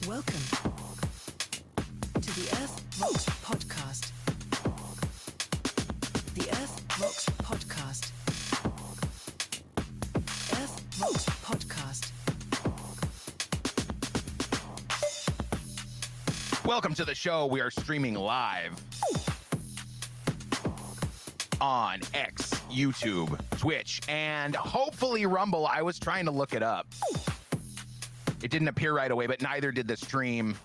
Welcome to the earthvox podcast. The earthvox podcast. earthvox podcast. Welcome to the show. We are streaming live on X, YouTube, Twitch, and hopefully Rumble. I was trying to look it up. It didn't appear right away, but neither did the stream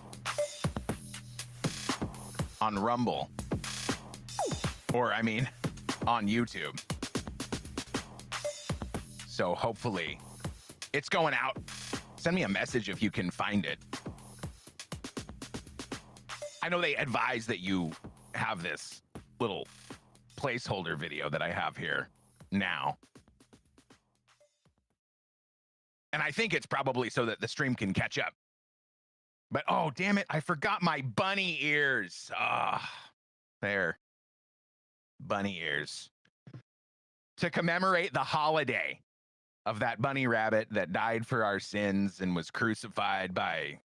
on Rumble. Or, I mean, on YouTube. So hopefully it's going out. Send me a message if you can find it. I know they advise that you have this little placeholder video that I have here now. And I think it's probably so that the stream can catch up. But, oh, damn it, I forgot my bunny ears. There. Bunny ears. To commemorate the holiday of that bunny rabbit that died for our sins and was crucified by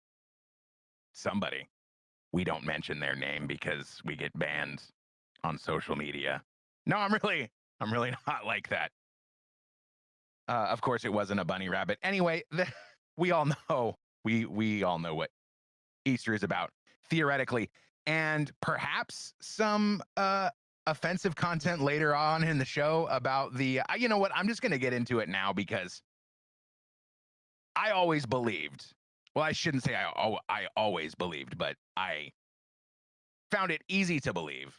somebody. We don't mention their name because we get banned on social media. No, I'm really not like that. Of course, it wasn't a bunny rabbit. Anyway, we all know we all know what Easter is about theoretically, and perhaps some offensive content later on in the show about the. You know what? I'm just going to get into it now because I always believed. Well, I shouldn't say I always believed, but I found it easy to believe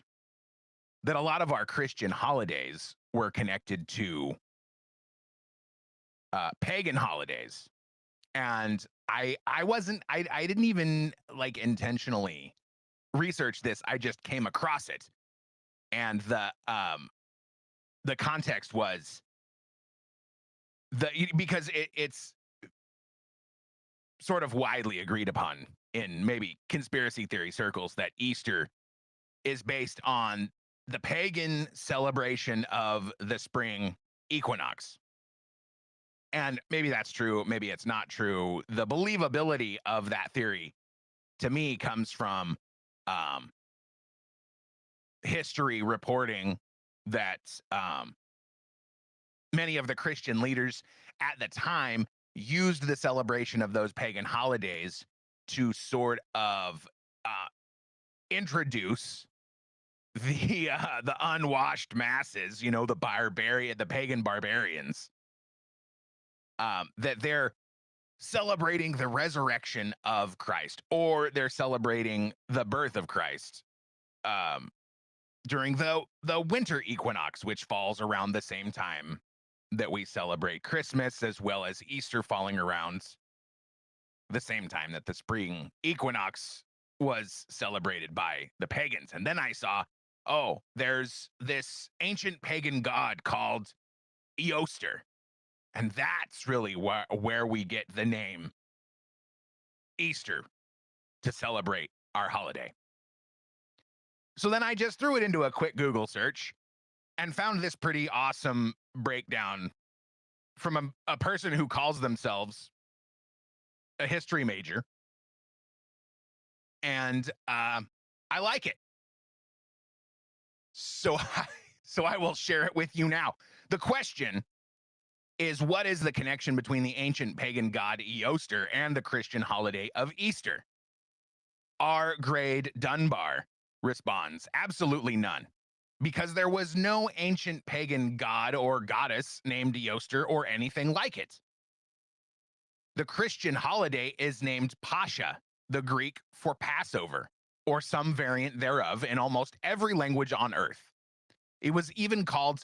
that a lot of our Christian holidays were connected to pagan holidays. And I didn't even like intentionally research this. I just came across it. And the context was because it's sort of widely agreed upon in maybe conspiracy theory circles that Easter is based on the pagan celebration of the spring equinox. And maybe that's true, maybe it's not true. The believability of that theory, to me, comes from history reporting that many of the Christian leaders at the time used the celebration of those pagan holidays to sort of introduce the unwashed masses, you know, the pagan barbarians, that they're celebrating the resurrection of Christ, or they're celebrating the birth of Christ during the winter equinox, which falls around the same time that we celebrate Christmas, as well as Easter falling around the same time that the spring equinox was celebrated by the pagans. And then I saw, oh, there's this ancient pagan god called Easter. And that's really where we get the name Easter, to celebrate our holiday. So then I just threw it into a quick Google search and found this pretty awesome breakdown from a person who calls themselves a history major. And I like it. So I will share it with you now. The question is, what is the connection between the ancient pagan god Easter and the Christian holiday of Easter? R. Grade Dunbar responds, absolutely none, because there was no ancient pagan god or goddess named Easter or anything like it. The Christian holiday is named Pascha, the Greek for Passover, or some variant thereof in almost every language on earth. It was even called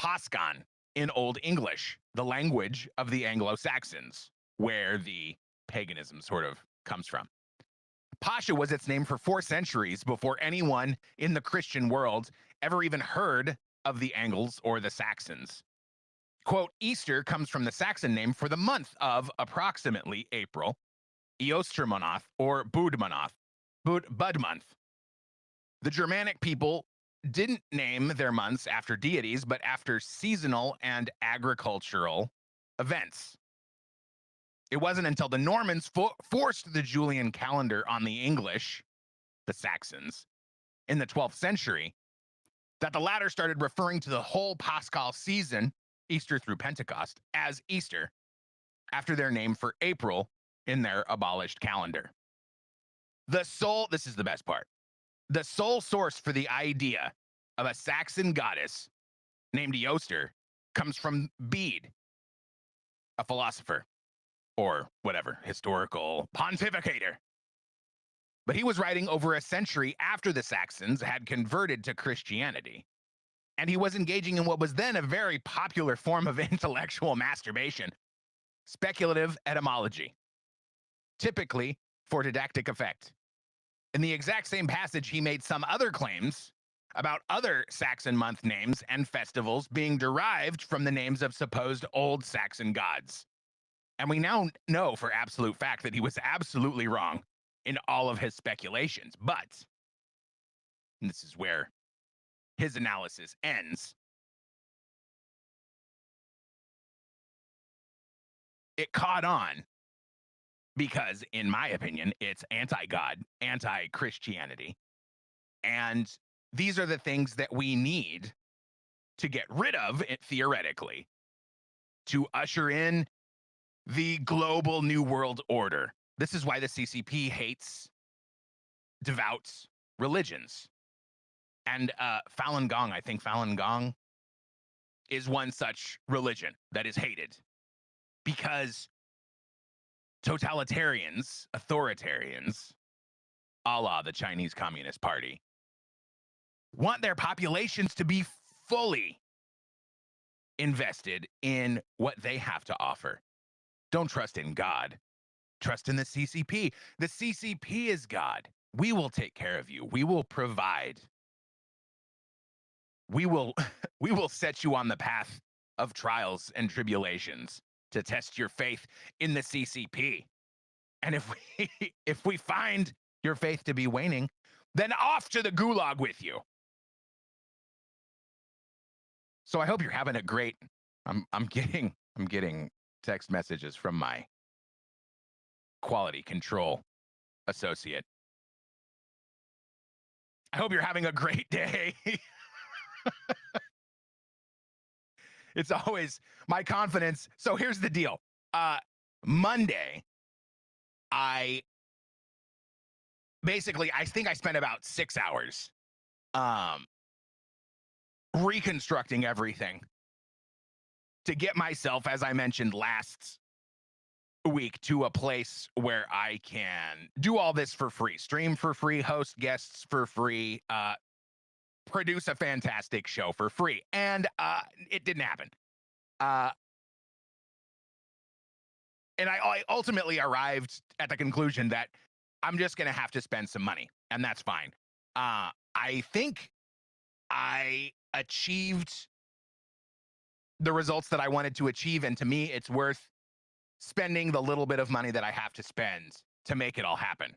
Paskan in Old English, the language of the Anglo-Saxons, where the paganism sort of comes from. Pascha was its name for 4 centuries before anyone in the Christian world ever even heard of the Angles or the Saxons. Quote, Easter comes from the Saxon name for the month of approximately April, Eostermonath or Budmonath, Bud month. The Germanic people didn't name their months after deities, but after seasonal and agricultural events. It wasn't until the Normans forced the Julian calendar on the English, the Saxons, in the 12th century that the latter started referring to the whole Paschal season, Easter through Pentecost, as Easter, after their name for April in their abolished calendar. This is the best part, the sole source for the idea of a Saxon goddess named Eoster comes from Bede, a philosopher, or whatever, historical pontificator. But he was writing over a century after the Saxons had converted to Christianity. And he was engaging in what was then a very popular form of intellectual masturbation, speculative etymology, typically for didactic effect. In the exact same passage, he made some other claims about other Saxon month names and festivals being derived from the names of supposed old Saxon gods. And we now know for absolute fact that he was absolutely wrong in all of his speculations. But, and this is where his analysis ends, it caught on because, in my opinion, it's anti-God, anti-Christianity. And these are the things that we need to get rid of, theoretically, to usher in the global New World Order. This is why the CCP hates devout religions. And Falun Gong, I think Falun Gong is one such religion that is hated because totalitarians, authoritarians, a la the Chinese Communist Party, want their populations to be fully invested in what they have to offer. Don't trust in God. Trust in the CCP. The CCP is God. We will take care of you. We will provide. We will set you on the path of trials and tribulations to test your faith in the CCP. And if we find your faith to be waning, then off to the gulag with you. So I hope you're having a great. I'm getting text messages from my quality control associate. I hope you're having a great day. It's always my confidence. So here's the deal. Monday, I think I spent about 6 hours reconstructing everything to get myself, as I mentioned last week, to a place where I can do all this for free, stream for free, host guests for free, produce a fantastic show for free. And it didn't happen. And I ultimately arrived at the conclusion that I'm just going to have to spend some money, and that's fine. I think I achieved the results that I wanted to achieve, and to me, it's worth spending the little bit of money that I have to spend to make it all happen.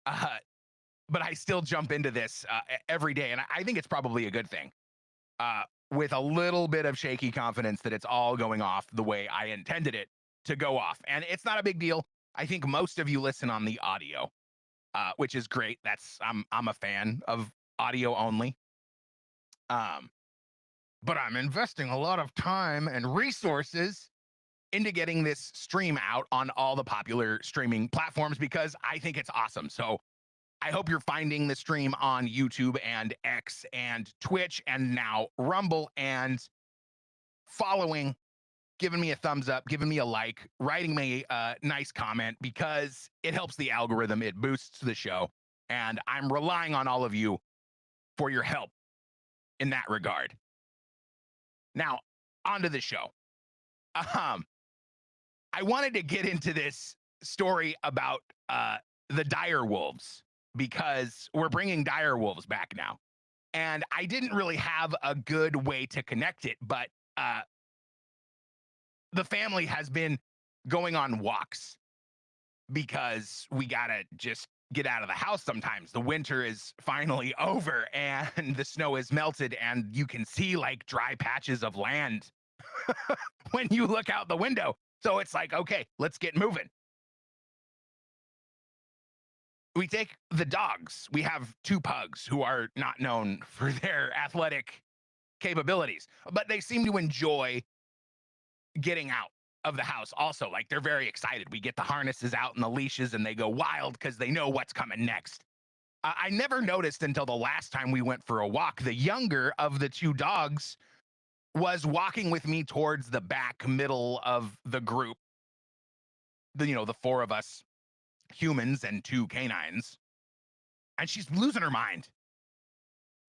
But I still jump into this every day, and I think it's probably a good thing, with a little bit of shaky confidence that it's all going off the way I intended it to go off. And it's not a big deal. I think most of you listen on the audio, which is great. I'm a fan of audio only. But I'm investing a lot of time and resources into getting this stream out on all the popular streaming platforms because I think it's awesome. So I hope you're finding the stream on YouTube and X and Twitch and now Rumble and following, giving me a thumbs up, giving me a like, writing me a nice comment because it helps the algorithm. It boosts the show. And I'm relying on all of you for your help in that regard. Now, onto the show. I wanted to get into this story about the dire wolves because we're bringing dire wolves back now. And I didn't really have a good way to connect it, but the family has been going on walks because we gotta just get out of the house sometimes. The winter is finally over and the snow is melted and you can see like dry patches of land when you look out the window. So it's like, okay, let's get moving. We take the dogs. We have two pugs who are not known for their athletic capabilities, but they seem to enjoy getting out of the house also. Like they're very excited. We get the harnesses out and the leashes and they go wild because they know what's coming next. I never noticed until the last time we went for a walk. The younger of the two dogs was walking with me towards the back middle of the group. The four of us humans and two canines. And she's losing her mind,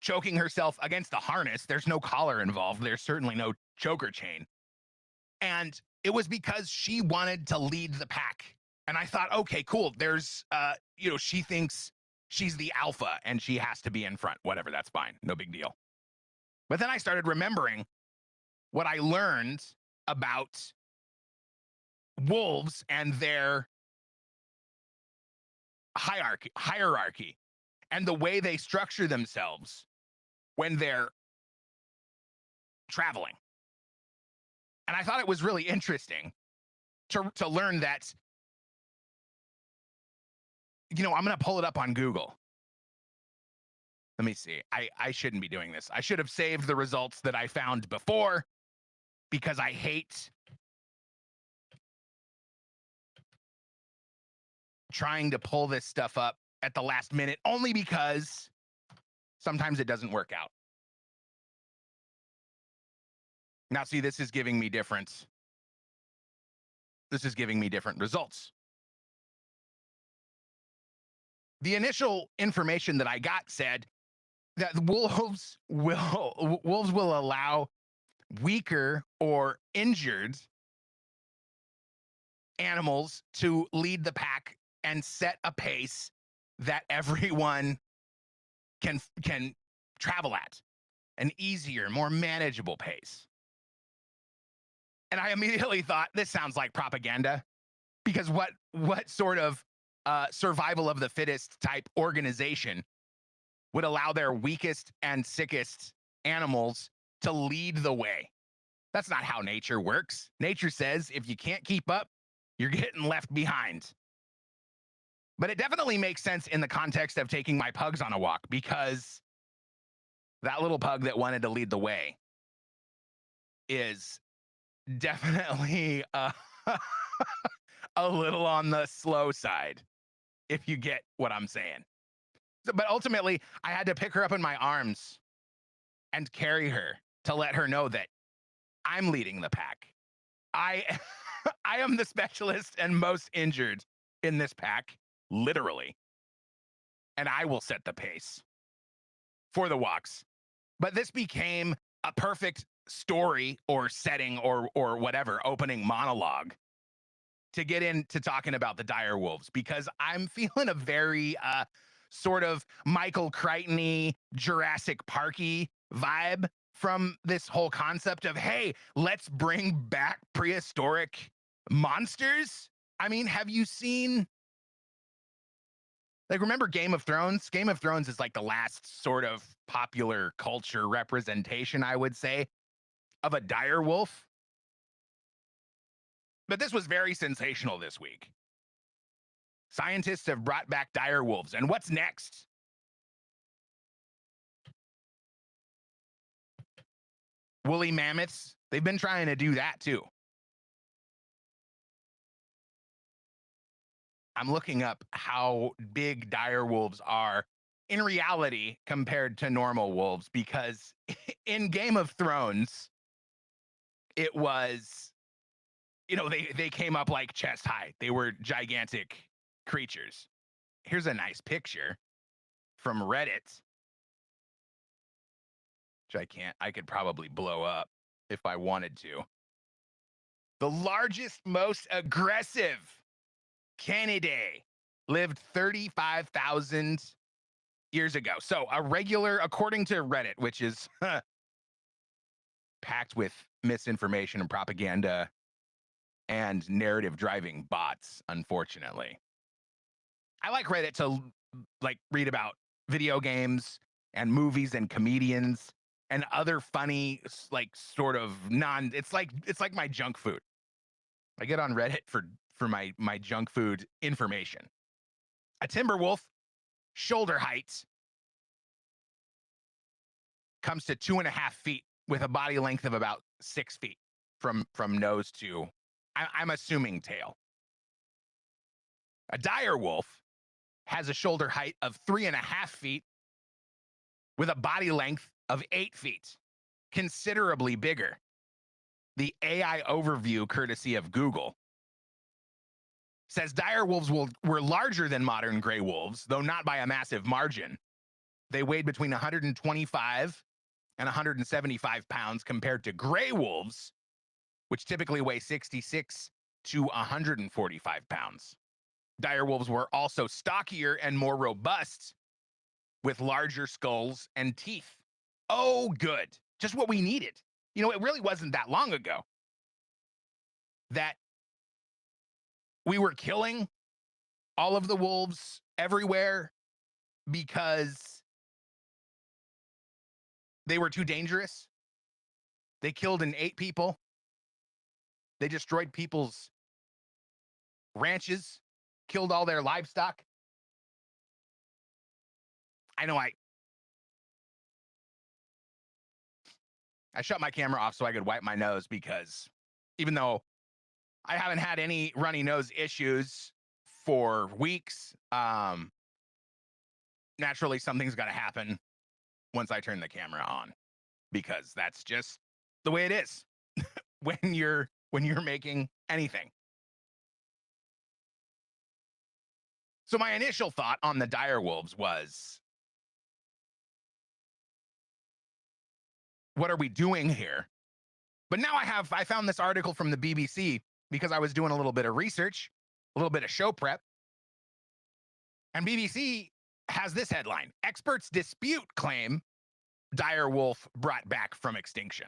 choking herself against a harness. There's no collar involved. There's certainly no choker chain. And it was because she wanted to lead the pack. And I thought, okay, cool. There's, she thinks she's the alpha and she has to be in front. Whatever, that's fine. No big deal. But then I started remembering what I learned about wolves and their hierarchy and the way they structure themselves when they're traveling. And I thought it was really interesting to learn that, I'm going to pull it up on Google. Let me see. I shouldn't be doing this. I should have saved the results that I found before because I hate trying to pull this stuff up at the last minute, only because sometimes it doesn't work out. Now, see, this is giving me different results. The initial information that I got said that wolves will allow weaker or injured animals to lead the pack and set a pace that everyone can travel at, an easier, more manageable pace. And I immediately thought, this sounds like propaganda, because what sort of survival of the fittest type organization would allow their weakest and sickest animals to lead the way? That's not how nature works. Nature says if you can't keep up, you're getting left behind. But it definitely makes sense in the context of taking my pugs on a walk, because that little pug that wanted to lead the way is definitely a little on the slow side, if you get what I'm saying. But ultimately, I had to pick her up in my arms and carry her to let her know that I'm leading the pack. I am the specialist and most injured in this pack, literally. And I will set the pace for the walks. But this became a perfect story or setting or whatever, opening monologue to get into talking about the dire wolves, because I'm feeling a very sort of Michael Crichton-y, Jurassic Parky vibe from this whole concept of, hey, let's bring back prehistoric monsters. I mean, have you seen, like, remember Game of Thrones? Game of Thrones is like the last sort of popular culture representation, I would say, of a dire wolf. But this was very sensational this week. Scientists have brought back dire wolves. And what's next? Woolly mammoths. They've been trying to do that too. I'm looking up how big dire wolves are in reality compared to normal wolves, because in Game of Thrones, it was, they came up like chest high. They were gigantic creatures. Here's a nice picture from Reddit, which I could probably blow up if I wanted to. The largest, most aggressive Canidae lived 35,000 years ago. So according to Reddit, which is packed with misinformation and propaganda and narrative driving bots, unfortunately. I like Reddit to read about video games and movies and comedians and other funny, sort of it's like my junk food. I get on Reddit for my junk food information. A timber wolf shoulder height comes to 2.5 feet with a body length of about 6 feet from nose to, I'm assuming, tail. A dire wolf has a shoulder height of 3.5 feet with a body length of 8 feet, considerably bigger. The AI overview, courtesy of Google, says dire wolves were larger than modern gray wolves, though not by a massive margin. They weighed between 125 and 175 pounds compared to gray wolves, which typically weigh 66 to 145 pounds. Dire wolves were also stockier and more robust, with larger skulls and teeth. Oh, good. Just what we needed. You know, it really wasn't that long ago that we were killing all of the wolves everywhere because they were too dangerous. They killed and ate people. They destroyed people's ranches, killed all their livestock. I know I shut my camera off so I could wipe my nose, because even though I haven't had any runny nose issues for weeks, naturally something's got to happen once I turn the camera on, because that's just the way it is when you're making anything. So my initial thought on the dire wolves was, what are we doing here? But now I found this article from the BBC because I was doing a little bit of research, a little bit of show prep. And BBC has this headline: experts dispute claim dire wolf brought back from extinction.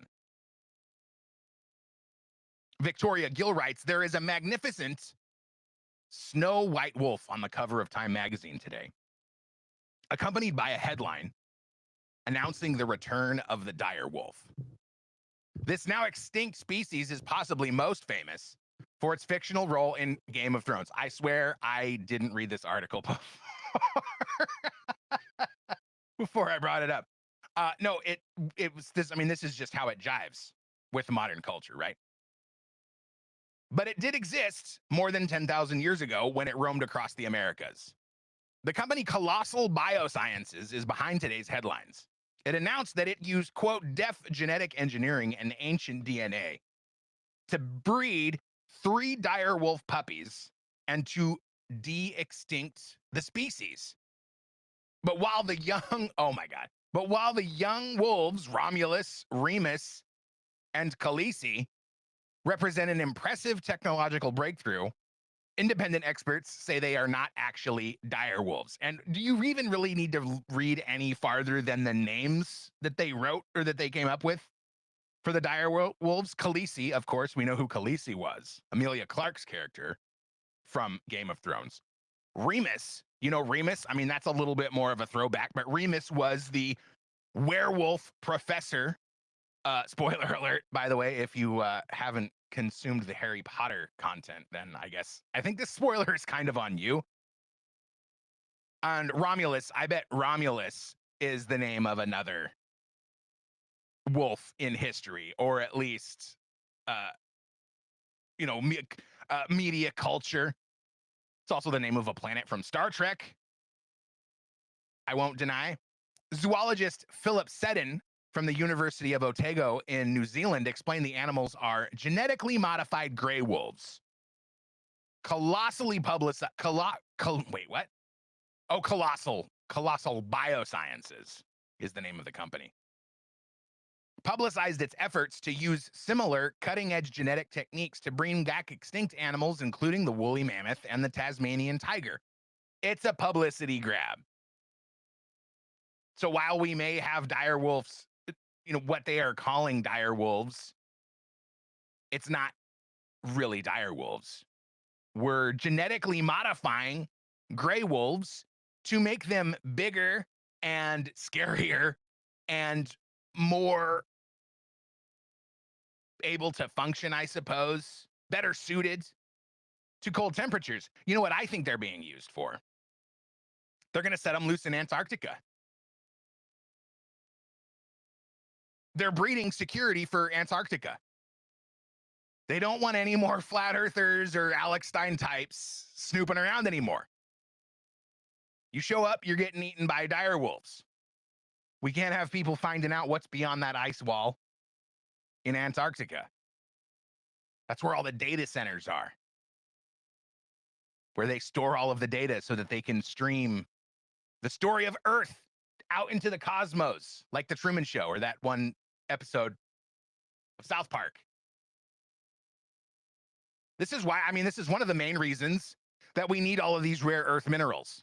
Victoria Gill writes, there is a magnificent snow white wolf on the cover of Time magazine today, accompanied by a headline announcing the return of the dire wolf. This now extinct species is possibly most famous for its fictional role in Game of Thrones. I swear I didn't read this article before I brought it up. No, it was this. I mean, this is just how it jives with modern culture, right? But it did exist more than 10,000 years ago when it roamed across the Americas. The company Colossal Biosciences is behind today's headlines. It announced that it used, quote, deaf genetic engineering and ancient DNA to breed 3 dire wolf puppies and to de-extinct the species. But while the young, oh my God, but while the young wolves, Romulus, Remus, and Khaleesi, represent an impressive technological breakthrough, independent experts say they are not actually dire wolves. And do you even really need to read any farther than the names that they wrote or that they came up with for the dire wolves? Khaleesi, of course, we know who Khaleesi was. Emilia Clarke's character from Game of Thrones. Remus, you know Remus? I mean, that's a little bit more of a throwback, but Remus was the werewolf professor. Spoiler alert, by the way, if you haven't consumed the Harry Potter content, then I think this spoiler is kind of on you. And Romulus, I bet Romulus is the name of another wolf in history, or at least, media culture. It's also the name of a planet from Star Trek. I won't deny. Zoologist Philip Seddon from the University of Otago in New Zealand explained the animals are genetically modified gray wolves. Colossally publicized. Wait, what? Oh, Colossal Biosciences is the name of the company. Publicized its efforts to use similar cutting-edge genetic techniques to bring back extinct animals, including the woolly mammoth and the Tasmanian tiger. It's a publicity grab. So while we may have dire wolves, what they are calling dire wolves, it's not really dire wolves. We're genetically modifying gray wolves to make them bigger and scarier and more able to function, I suppose, better suited to cold temperatures. You know what I think they're being used for? They're going to set them loose in Antarctica. They're breeding security for Antarctica. They don't want any more flat earthers or Alex Stein types snooping around anymore. You show up, you're getting eaten by dire wolves. We can't have people finding out what's beyond that ice wall in Antarctica. That's where all the data centers are, where they store all of the data so that they can stream the story of Earth out into the cosmos, like the Truman Show or that one episode of South Park. This is why, this is one of the main reasons that we need all of these rare earth minerals.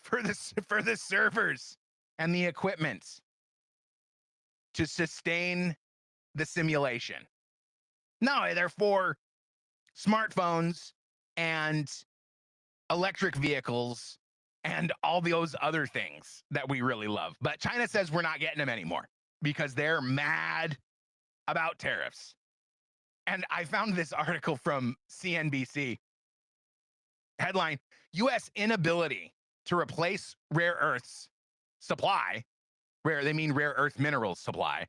for the servers and the equipment to sustain the simulation. No, they're for smartphones and electric vehicles and all those other things that we really love. But China says we're not getting them anymore because they're mad about tariffs. And I found this article from CNBC. Headline: U.S. inability to replace rare earths supply, they mean rare earth minerals supply,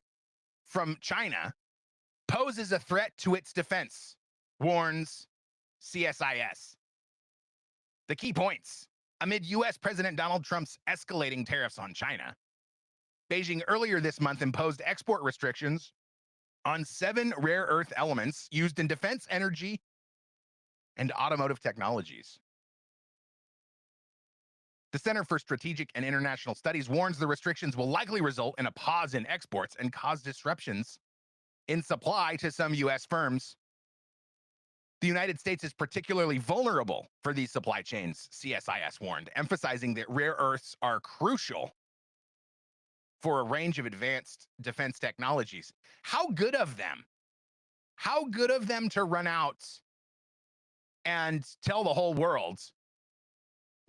from China poses a threat to its defense, warns CSIS. The key points: amid U.S. President Donald Trump's escalating tariffs on China, Beijing earlier this month imposed export restrictions on 7 rare earth elements used in defense, energy, and automotive technologies. The Center for Strategic and International Studies warns the restrictions will likely result in a pause in exports and cause disruptions in supply to some U.S. firms. The United States is particularly vulnerable for these supply chains, CSIS warned, emphasizing that rare earths are crucial for a range of advanced defense technologies. How good of them? How good of them to run out and tell the whole world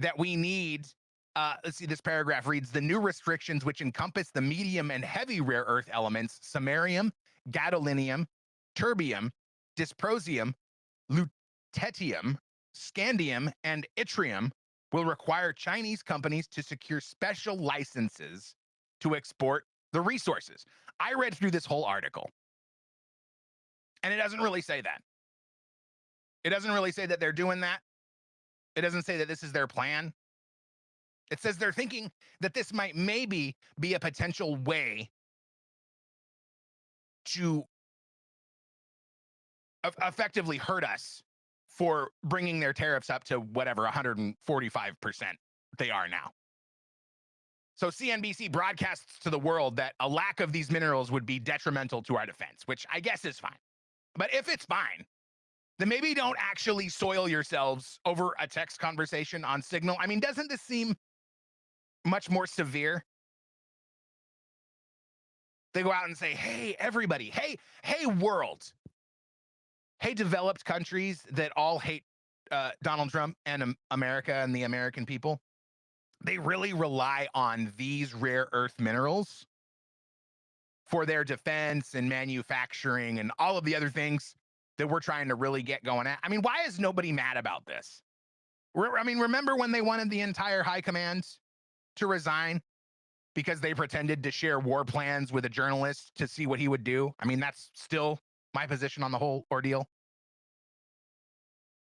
that we need, let's see, this paragraph reads: the new restrictions, which encompass the medium and heavy rare earth elements, samarium, gadolinium, terbium, dysprosium, lutetium, scandium, and yttrium, will require Chinese companies to secure special licenses to export the resources. I read through this whole article, and it doesn't really say that. It doesn't really say that they're doing that. It doesn't say that this is their plan. It says they're thinking that this might maybe be a potential way to effectively hurt us for bringing their tariffs up to whatever 145% they are now. So CNBC broadcasts to the world that a lack of these minerals would be detrimental to our defense, which I guess is fine. But if it's fine, then maybe don't actually soil yourselves over a text conversation on Signal. Doesn't this seem much more severe? They go out and say, hey, everybody, hey, world, hey, developed countries that all hate Donald Trump and America and the American people. They really rely on these rare earth minerals for their defense and manufacturing and all of the other things that we're trying to really get going at. Why is nobody mad about this? Remember when they wanted the entire high command to resign because they pretended to share war plans with a journalist to see what he would do? That's still my position on the whole ordeal.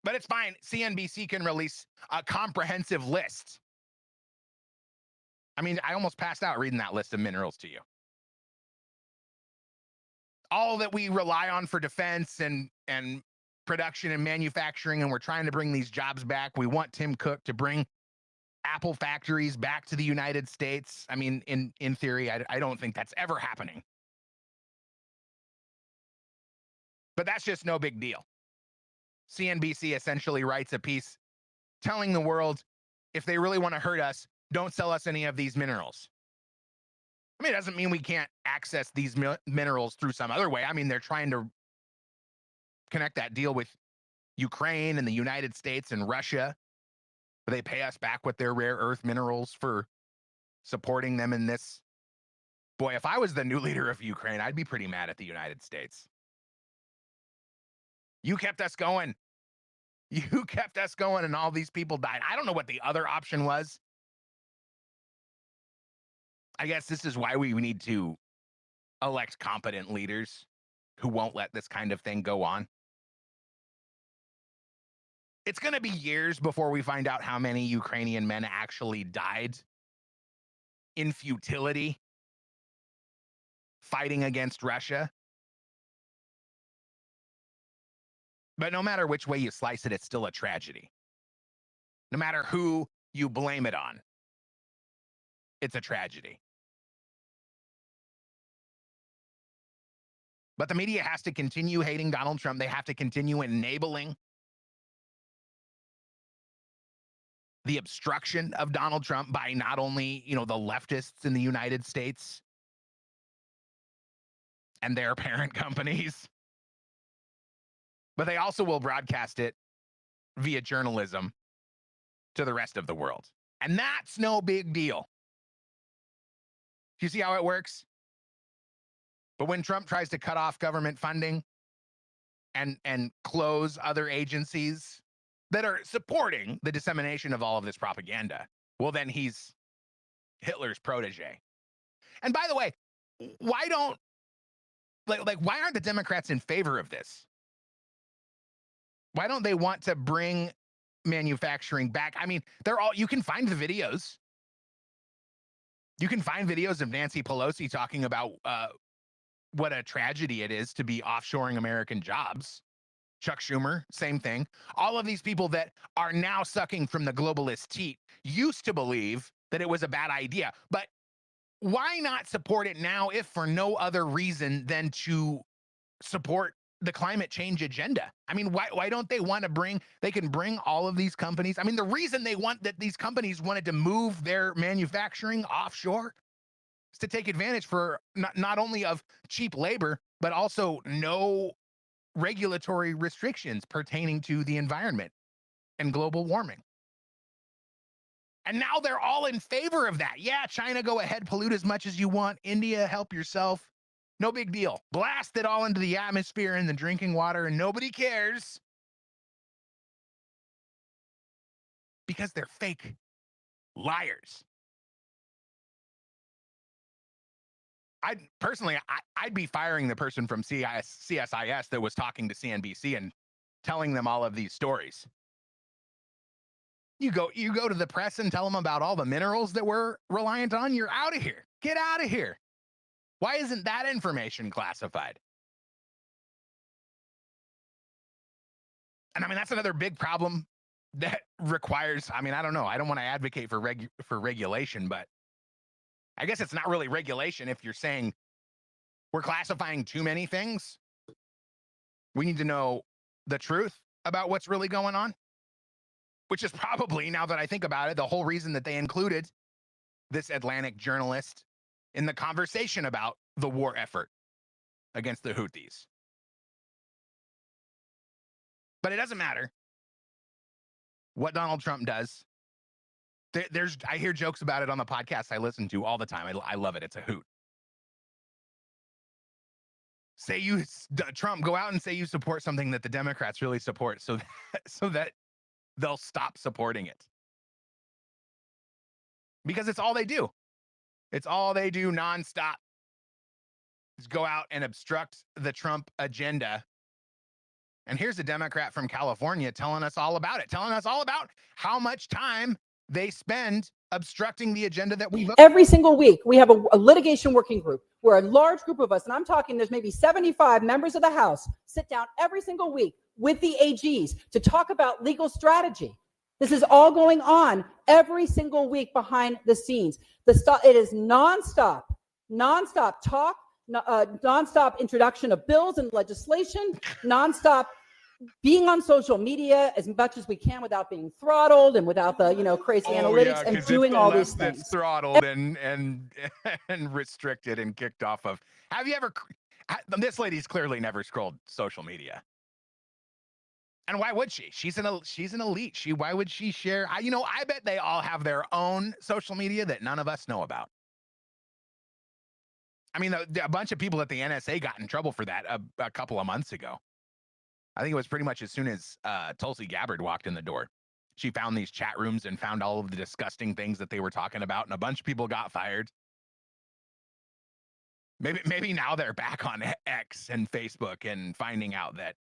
But it's fine. CNBC can release a comprehensive list. I almost passed out reading that list of minerals to you. All that we rely on for defense and production and manufacturing, and we're trying to bring these jobs back. We want Tim Cook to bring Apple factories back to the United States. In theory, I don't think that's ever happening. But that's just no big deal. CNBC essentially writes a piece telling the world, if they really want to hurt us, don't sell us any of these minerals. It doesn't mean we can't access these minerals through some other way. They're trying to connect that deal with Ukraine and the United States and Russia. They pay us back with their rare earth minerals for supporting them in this Boy, if I was the new leader of Ukraine, I'd be pretty mad at the United States. You kept us going. You kept us going, and all these people died. I don't know what the other option was. I guess this is why we need to elect competent leaders who won't let this kind of thing go on. It's going to be years before we find out how many Ukrainian men actually died in futility fighting against Russia. But no matter which way you slice it, it's still a tragedy. No matter who you blame it on, it's a tragedy. But the media has to continue hating Donald Trump. They have to continue enabling the obstruction of Donald Trump by not only, the leftists in the United States and their parent companies, but they also will broadcast it via journalism to the rest of the world. And that's no big deal. Do you see how it works? But when Trump tries to cut off government funding and close other agencies that are supporting the dissemination of all of this propaganda, well, then he's Hitler's protege. And by the way, why don't, why aren't the Democrats in favor of this? Why don't they want to bring manufacturing back? I mean, you can find the videos. You can find videos of Nancy Pelosi talking about what a tragedy it is to be offshoring American jobs. Chuck Schumer, same thing. All of these people that are now sucking from the globalist teat used to believe that it was a bad idea. But why not support it now, if for no other reason than to support the climate change agenda? I mean, why don't they want to they can bring all of these companies. I mean, the reason they want that these companies wanted to move their manufacturing offshore is to take advantage for not only of cheap labor, but also no regulatory restrictions pertaining to the environment and global warming. And now they're all in favor of that. Yeah, China, go ahead, pollute as much as you want. India, help yourself. No big deal. Blast it all into the atmosphere and the drinking water, and nobody cares. Because they're fake liars. I'd be firing the person from CSIS that was talking to CNBC and telling them all of these stories. You go to the press and tell them about all the minerals that we're reliant on. You're out of here. Get out of here. Why isn't that information classified? And I mean, that's another big problem that requires, I mean, I don't know. I don't want to advocate for regulation, but I guess it's not really regulation if you're saying we're classifying too many things. We need to know the truth about what's really going on, which is probably, now that I think about it, the whole reason that they included this Atlantic journalist in the conversation about the war effort against the Houthis. But it doesn't matter what Donald Trump does. I hear jokes about it on the podcast I listen to all the time. I love it. It's a hoot. Trump, go out and say you support something that the Democrats really support, so that they'll stop supporting it. Because it's all they do. It's all they do nonstop. Is go out and obstruct the Trump agenda. And here's a Democrat from California telling us all about it, telling us all about how much time they spend obstructing the agenda that we vote. Every single week, we have a litigation working group where a large group of us, and I'm talking there's maybe 75 members of the House, sit down every single week with the AGs to talk about legal strategy. This is all going on every single week behind the scenes. It is nonstop talk, nonstop introduction of bills and legislation, nonstop being on social media as much as we can without being throttled and without the crazy analytics, and doing all these things. It's throttled and restricted and kicked off of. Have you ever? This lady's clearly never scrolled social media. And why would she? She's an elite. Why would she share? I bet they all have their own social media that none of us know about. I mean, a bunch of people at the NSA got in trouble for that a couple of months ago. I think it was pretty much as soon as Tulsi Gabbard walked in the door. She found these chat rooms and found all of the disgusting things that they were talking about, and a bunch of people got fired. Maybe now they're back on X and Facebook and finding out that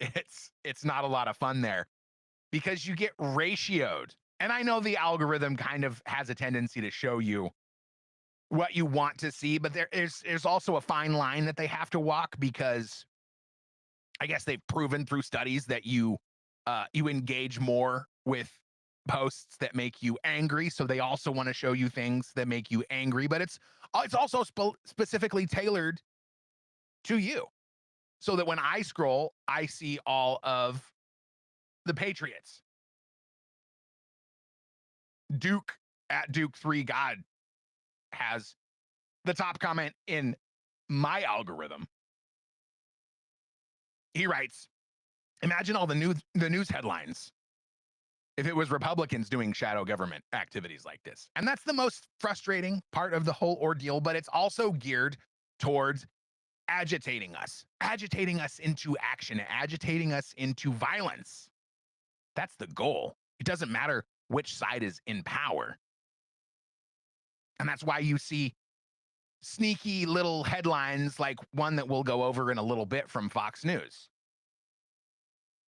it's not a lot of fun there because you get ratioed. And I know the algorithm kind of has a tendency to show you what you want to see, but there's also a fine line that they have to walk, because I guess they've proven through studies that you engage more with posts that make you angry, so they also want to show you things that make you angry, but it's also specifically tailored to you, so that when I scroll, I see all of the Patriots. Duke at Duke3God has the top comment in my algorithm. He writes, imagine all the news headlines if it was Republicans doing shadow government activities like this. And that's the most frustrating part of the whole ordeal, but it's also geared towards agitating us into action, agitating us into violence. That's the goal. It doesn't matter which side is in power. And that's why you see sneaky little headlines like one that we'll go over in a little bit from Fox News,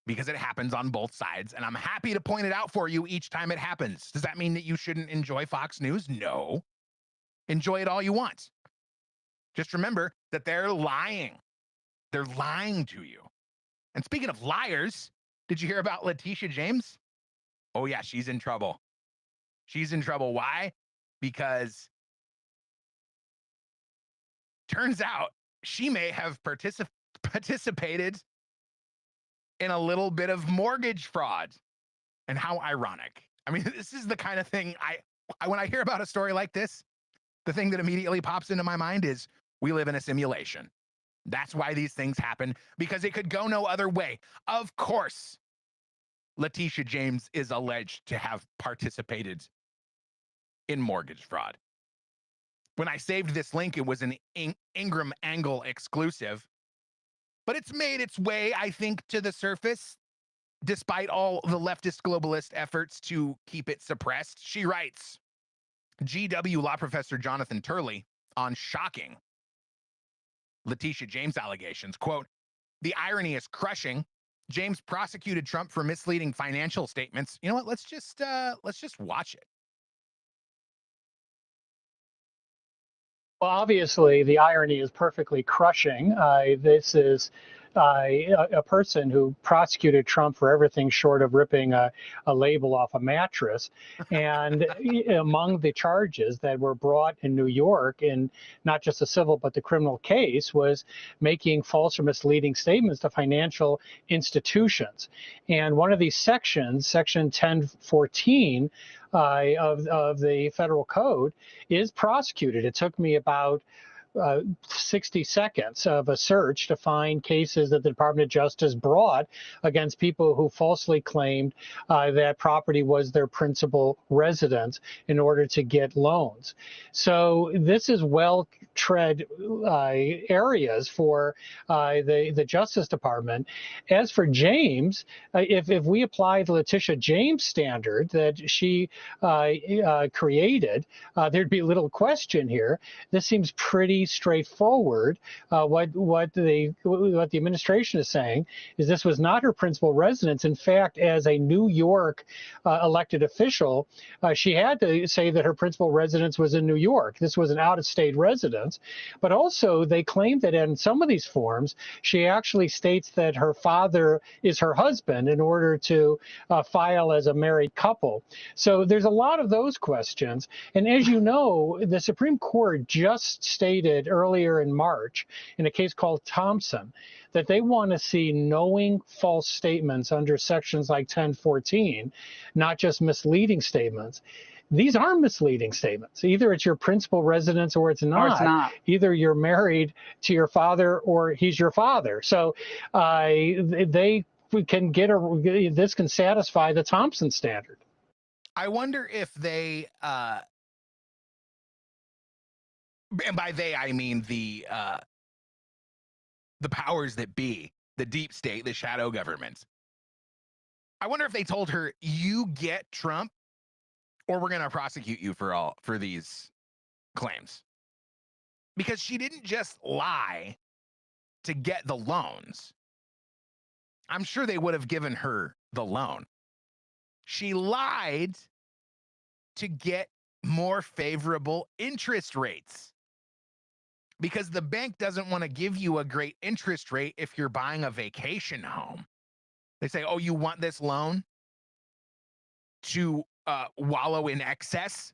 because it happens on both sides, and I'm happy to point it out for you each time it happens. Does that mean that you shouldn't enjoy Fox News? No. Enjoy it all you want. Just remember that they're lying. They're lying to you. And speaking of liars, did you hear about Letitia James? Oh yeah, she's in trouble. She's in trouble. Why? Because turns out she may have participated in a little bit of mortgage fraud. And how ironic. I mean, this is the kind of thing when I hear about a story like this, the thing that immediately pops into my mind is we live in a simulation. That's why these things happen, because it could go no other way. Of course, Letitia James is alleged to have participated in mortgage fraud. When I saved this link, it was an Ingram Angle exclusive, but it's made its way, I think, to the surface, despite all the leftist globalist efforts to keep it suppressed. She writes, GW law professor Jonathan Turley on shocking Letitia James allegations, quote, the irony is crushing. James prosecuted Trump for misleading financial statements. You know what? Let's just watch it. Well, obviously, the irony is perfectly crushing. This is a person who prosecuted Trump for everything short of ripping a label off a mattress. And among the charges that were brought in New York, in not just the civil but the criminal case, was making false or misleading statements to financial institutions. And one of these sections, Section 1014, of the federal code, is prosecuted. It took me about 60 seconds of a search to find cases that the Department of Justice brought against people who falsely claimed that property was their principal residence in order to get loans. So this is well-tread areas for the Justice Department. As for James, if we apply the Letitia James standard that she created, there'd be little question here. This seems pretty straightforward. What the administration is saying is this was not her principal residence. In fact, as a New York elected official, she had to say that her principal residence was in New York. This was an out-of-state residence. But also, they claim that in some of these forms, she actually states that her father is her husband in order to file as a married couple. So there's a lot of those questions. And as you know, the Supreme Court just stated earlier in March in a case called Thompson that they want to see knowing false statements under sections like 1014, not just misleading statements. These are misleading statements. Either it's your principal residence or it's not. Or it's not. Either you're married to your father or he's your father. So they can this can satisfy the Thompson standard. I wonder if they and by they I mean the powers that be, the deep state, the shadow governments. I wonder if they told her, you get Trump or we're going to prosecute you for these claims. Because she didn't just lie to get the loans. I'm sure they would have given her the loan. She lied to get more favorable interest rates. Because the bank doesn't want to give you a great interest rate if you're buying a vacation home. They say, oh, you want this loan to wallow in excess?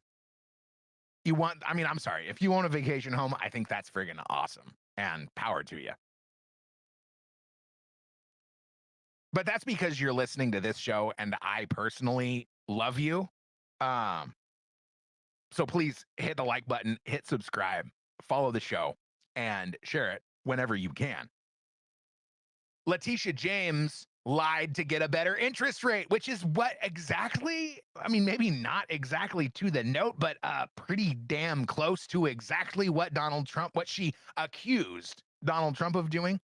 I'm sorry. If you own a vacation home, I think that's friggin' awesome. And power to you. But that's because you're listening to this show and I personally love you. So please hit the like button, hit subscribe, follow the show, and share it whenever you can. Letitia James lied to get a better interest rate, which is what exactly, maybe not exactly to the note, but pretty damn close to exactly what she accused Donald Trump of doing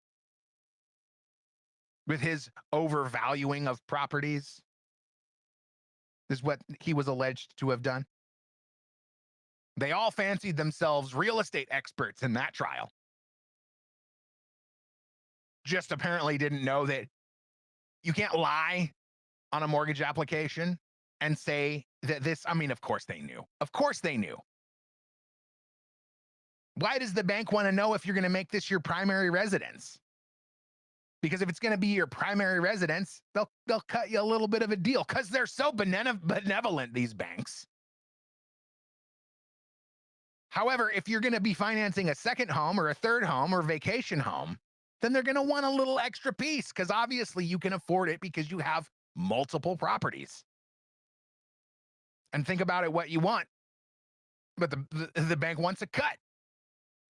with his overvaluing of properties. Is what he was alleged to have done. They all fancied themselves real estate experts in that trial. Just apparently didn't know that you can't lie on a mortgage application and say that of course they knew. Of course they knew. Why does the bank want to know if you're going to make this your primary residence? Because if it's going to be your primary residence, they'll cut you a little bit of a deal because they're so benevolent, these banks. However, if you're going to be financing a second home or a third home or vacation home, then they're going to want a little extra piece because obviously you can afford it because you have multiple properties. And think about it what you want. But the bank wants a cut.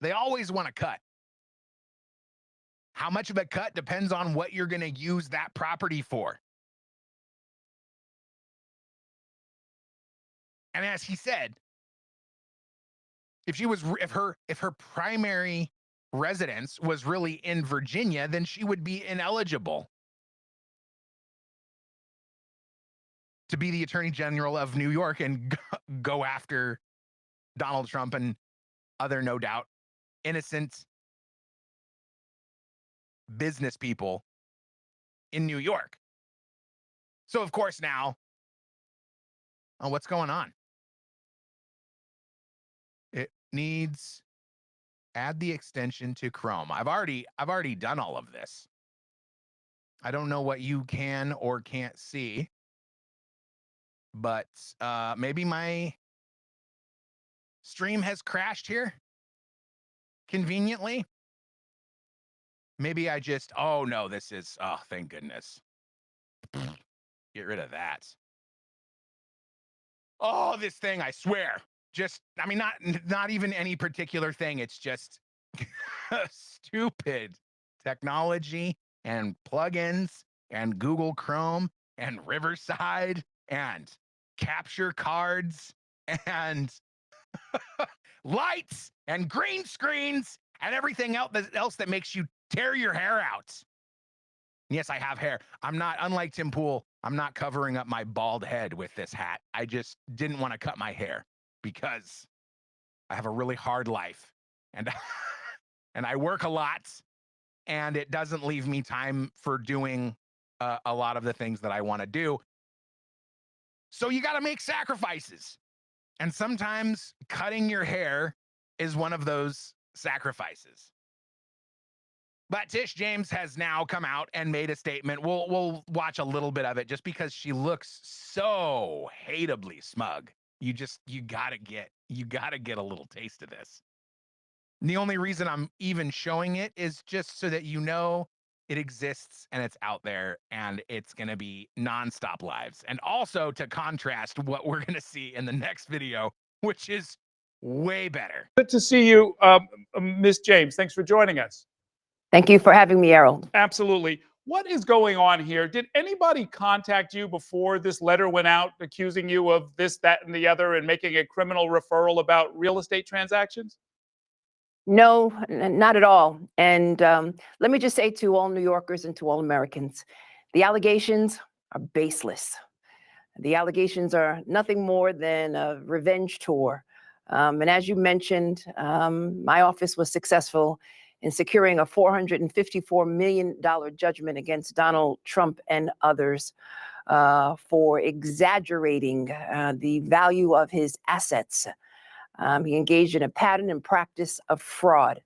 They always want a cut. How much of a cut depends on what you're going to use that property for. And as he said, if her primary residence was really in Virginia, then she would be ineligible to be the Attorney General of New York and go after Donald Trump and other, no doubt, innocent business people in New York. So, of course, now, what's going on? It needs add the extension to Chrome. I've already done all of this. I don't know what you can or can't see, but maybe my stream has crashed here conveniently. Maybe I just, oh no, thank goodness. Get rid of that. Oh, this thing, I swear. Not even any particular thing. It's just stupid technology and plugins and Google Chrome and Riverside and capture cards and lights and green screens and everything else that makes you tear your hair out. Yes, I have hair. Unlike Tim Pool, I'm not covering up my bald head with this hat. I just didn't want to cut my hair because I have a really hard life and and I work a lot and it doesn't leave me time for doing a lot of the things that I want to do. So you got to make sacrifices. And sometimes cutting your hair is one of those sacrifices. But Tish James has now come out and made a statement. We'll watch a little bit of it just because she looks so hateably smug. You gotta get a little taste of this. And the only reason I'm even showing it is just so that you know it exists and it's out there and it's gonna be nonstop lives. And also to contrast what we're gonna see in the next video, which is way better. Good to see you, Miss James. Thanks for joining us. Thank you for having me, Errol. Absolutely. What is going on here? Did anybody contact you before this letter went out accusing you of this, that, and the other and making a criminal referral about real estate transactions? No, not at all. And let me just say to all New Yorkers and to all Americans, the allegations are baseless. The allegations are nothing more than a revenge tour. And as you mentioned, my office was successful in securing a $454 million judgment against Donald Trump and others for exaggerating the value of his assets. He engaged in a pattern and practice of fraud.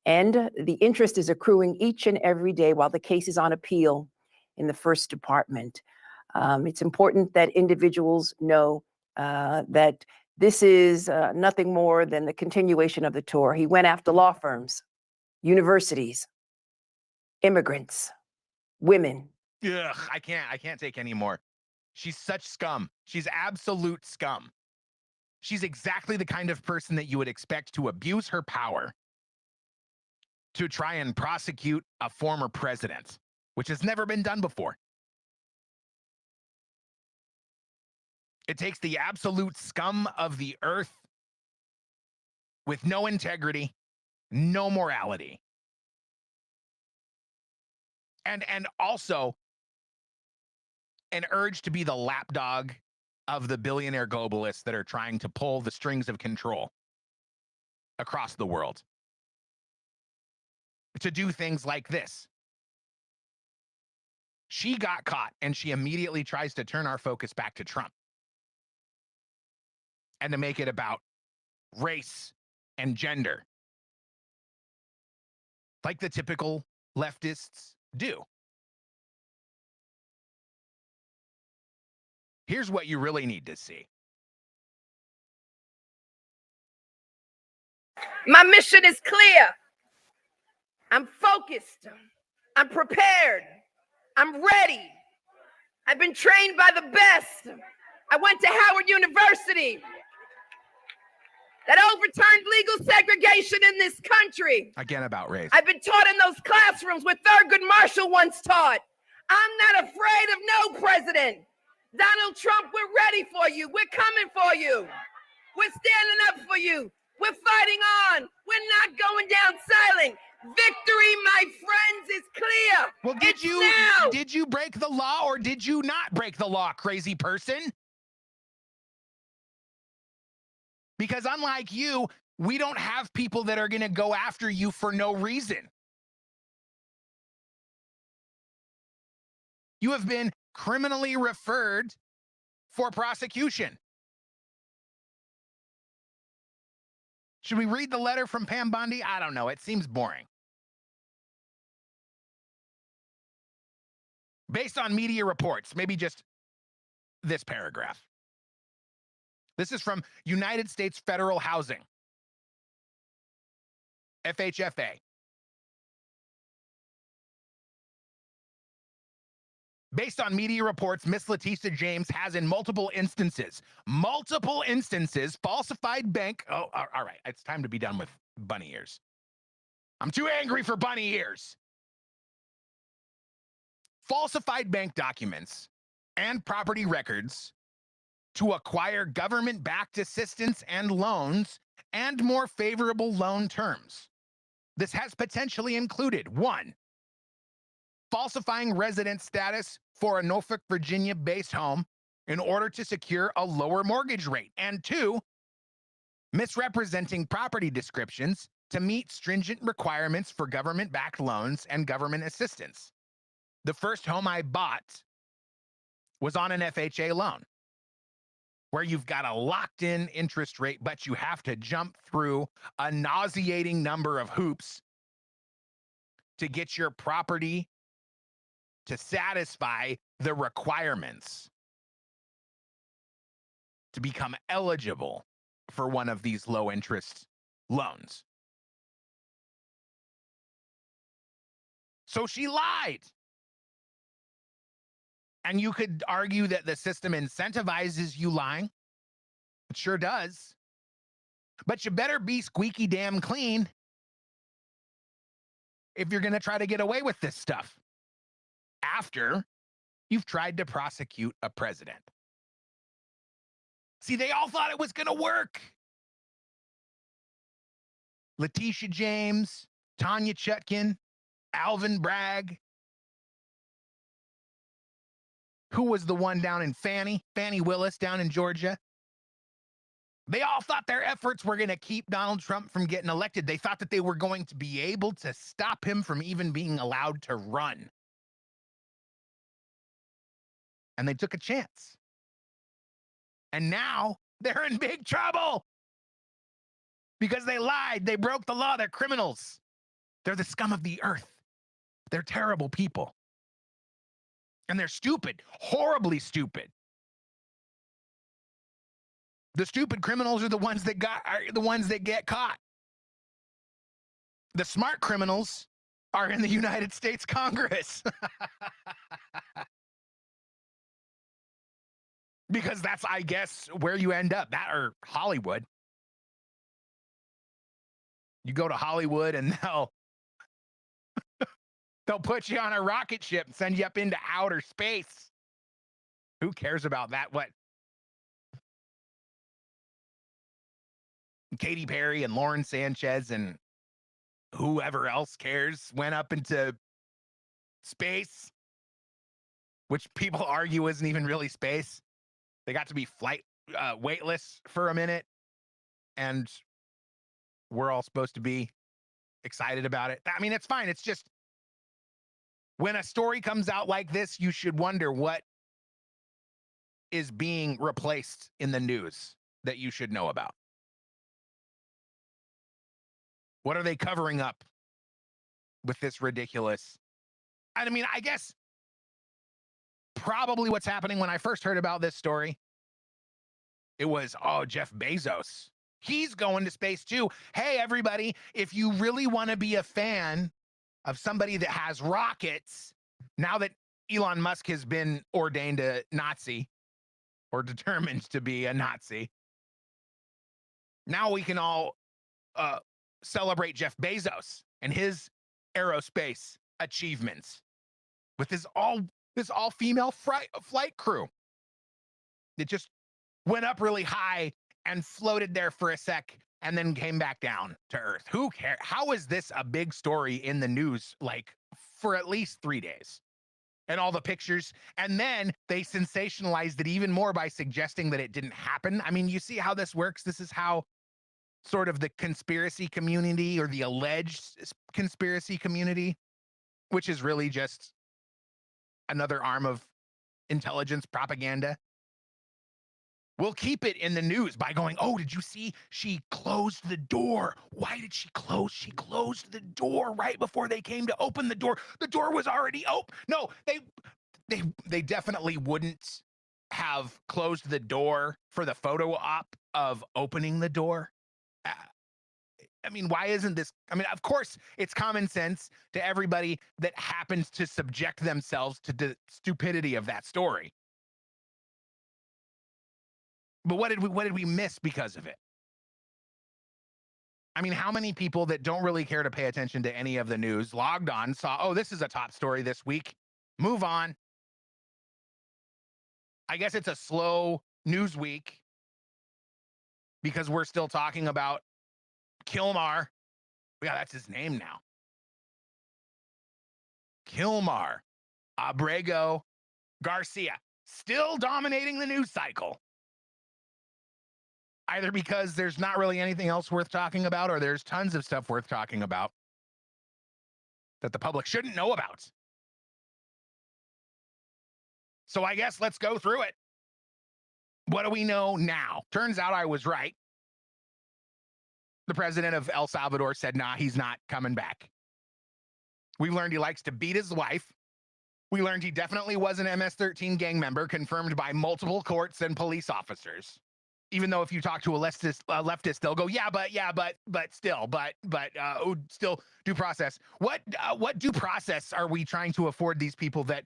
And the interest is accruing each and every day while the case is on appeal in the First Department. It's important that individuals know that this is nothing more than the continuation of the tour. He went after law firms, universities, immigrants, women. Ugh, I can't take any more. She's such scum. She's absolute scum. She's exactly the kind of person that you would expect to abuse her power to try and prosecute a former president, which has never been done before. It takes the absolute scum of the earth with no integrity, no morality. And also an urge to be the lapdog of the billionaire globalists that are trying to pull the strings of control across the world. To do things like this. She got caught and she immediately tries to turn our focus back to Trump and to make it about race and gender, like the typical leftists do. Here's what you really need to see. My mission is clear. I'm focused. I'm prepared. I'm ready. I've been trained by the best. I went to Howard University that overturned legal segregation in this country. Again about race. I've been taught in those classrooms where Thurgood Marshall once taught. I'm not afraid of no president. Donald Trump, we're ready for you. We're coming for you. We're standing up for you. We're fighting on. We're not going down silent. Victory, my friends, is clear. Well, did you break the law or did you not break the law, crazy person? Because unlike you, we don't have people that are going to go after you for no reason. You have been criminally referred for prosecution. Should we read the letter from Pam Bondi? I don't know. It seems boring. Based on media reports, maybe just this paragraph. This is from United States Federal Housing, FHFA. Based on media reports, Miss Letitia James has in multiple instances, falsified bank. Oh, all right. It's time to be done with bunny ears. I'm too angry for bunny ears. Falsified bank documents and property records to acquire government-backed assistance and loans and more favorable loan terms. This has potentially included 1, falsifying resident status for a Norfolk, Virginia-based home in order to secure a lower mortgage rate, and 2, misrepresenting property descriptions to meet stringent requirements for government-backed loans and government assistance. The first home I bought was on an FHA loan, where you've got a locked-in interest rate, but you have to jump through a nauseating number of hoops to get your property to satisfy the requirements to become eligible for one of these low-interest loans. So she lied. And you could argue that the system incentivizes you lying. It sure does. But you better be squeaky damn clean if you're going to try to get away with this stuff after you've tried to prosecute a president. See, they all thought it was going to work. Letitia James, Tanya Chutkin, Alvin Bragg. Who was the one down in Fannie Willis down in Georgia? They all thought their efforts were going to keep Donald Trump from getting elected. They thought that they were going to be able to stop him from even being allowed to run. And they took a chance. And now they're in big trouble because they lied. They broke the law. They're criminals. They're the scum of the earth. They're terrible people. And they're stupid, horribly stupid. The stupid criminals are the ones that get caught. The smart criminals are in the United States Congress. Because that's, I guess, where you end up, that or Hollywood. You go to Hollywood and they'll put you on a rocket ship and send you up into outer space. Who cares about that? What? Katy Perry and Lauren Sanchez and whoever else cares went up into space, which people argue isn't even really space. They got to be weightless for a minute, and we're all supposed to be excited about it. I mean, it's fine. It's just when a story comes out like this, you should wonder what is being replaced in the news that you should know about. What are they covering up with this ridiculous? I mean, I guess probably what's happening when I first heard about this story, it was, oh, Jeff Bezos. He's going to space too. Hey, everybody, if you really want to be a fan of somebody that has rockets, now that Elon Musk has been ordained a Nazi or determined to be a Nazi, now we can all celebrate Jeff Bezos and his aerospace achievements with this all-female flight crew that just went up really high and floated there for a sec and then came back down to Earth. Who cares? How is this a big story in the news, like, for at least 3 days? And all the pictures, and then they sensationalized it even more by suggesting that it didn't happen. I mean, you see how this works? This is how sort of the conspiracy community, or the alleged conspiracy community, which is really just another arm of intelligence propaganda, will keep it in the news by going, oh, did you see she closed the door? Why did she close? She closed the door right before they came to open the door. The door was already open. No, they definitely wouldn't have closed the door for the photo op of opening the door. I mean, why isn't this? I mean, of course, it's common sense to everybody that happens to subject themselves to the stupidity of that story. But what did we miss because of it? I mean, how many people that don't really care to pay attention to any of the news logged on, saw, oh, this is a top story this week, move on. I guess it's a slow news week because we're still talking about Kilmar. Yeah, that's his name now. Kilmar, Abrego, Garcia, still dominating the news cycle. Either because there's not really anything else worth talking about, or there's tons of stuff worth talking about that the public shouldn't know about. So I guess let's go through it. What do we know now? Turns out I was right. The president of El Salvador said, nah, he's not coming back. We learned he likes to beat his wife. We learned he definitely was an MS-13 gang member, confirmed by multiple courts and police officers. Even though if you talk to a leftist, they'll go, still due process. What due process are we trying to afford these people that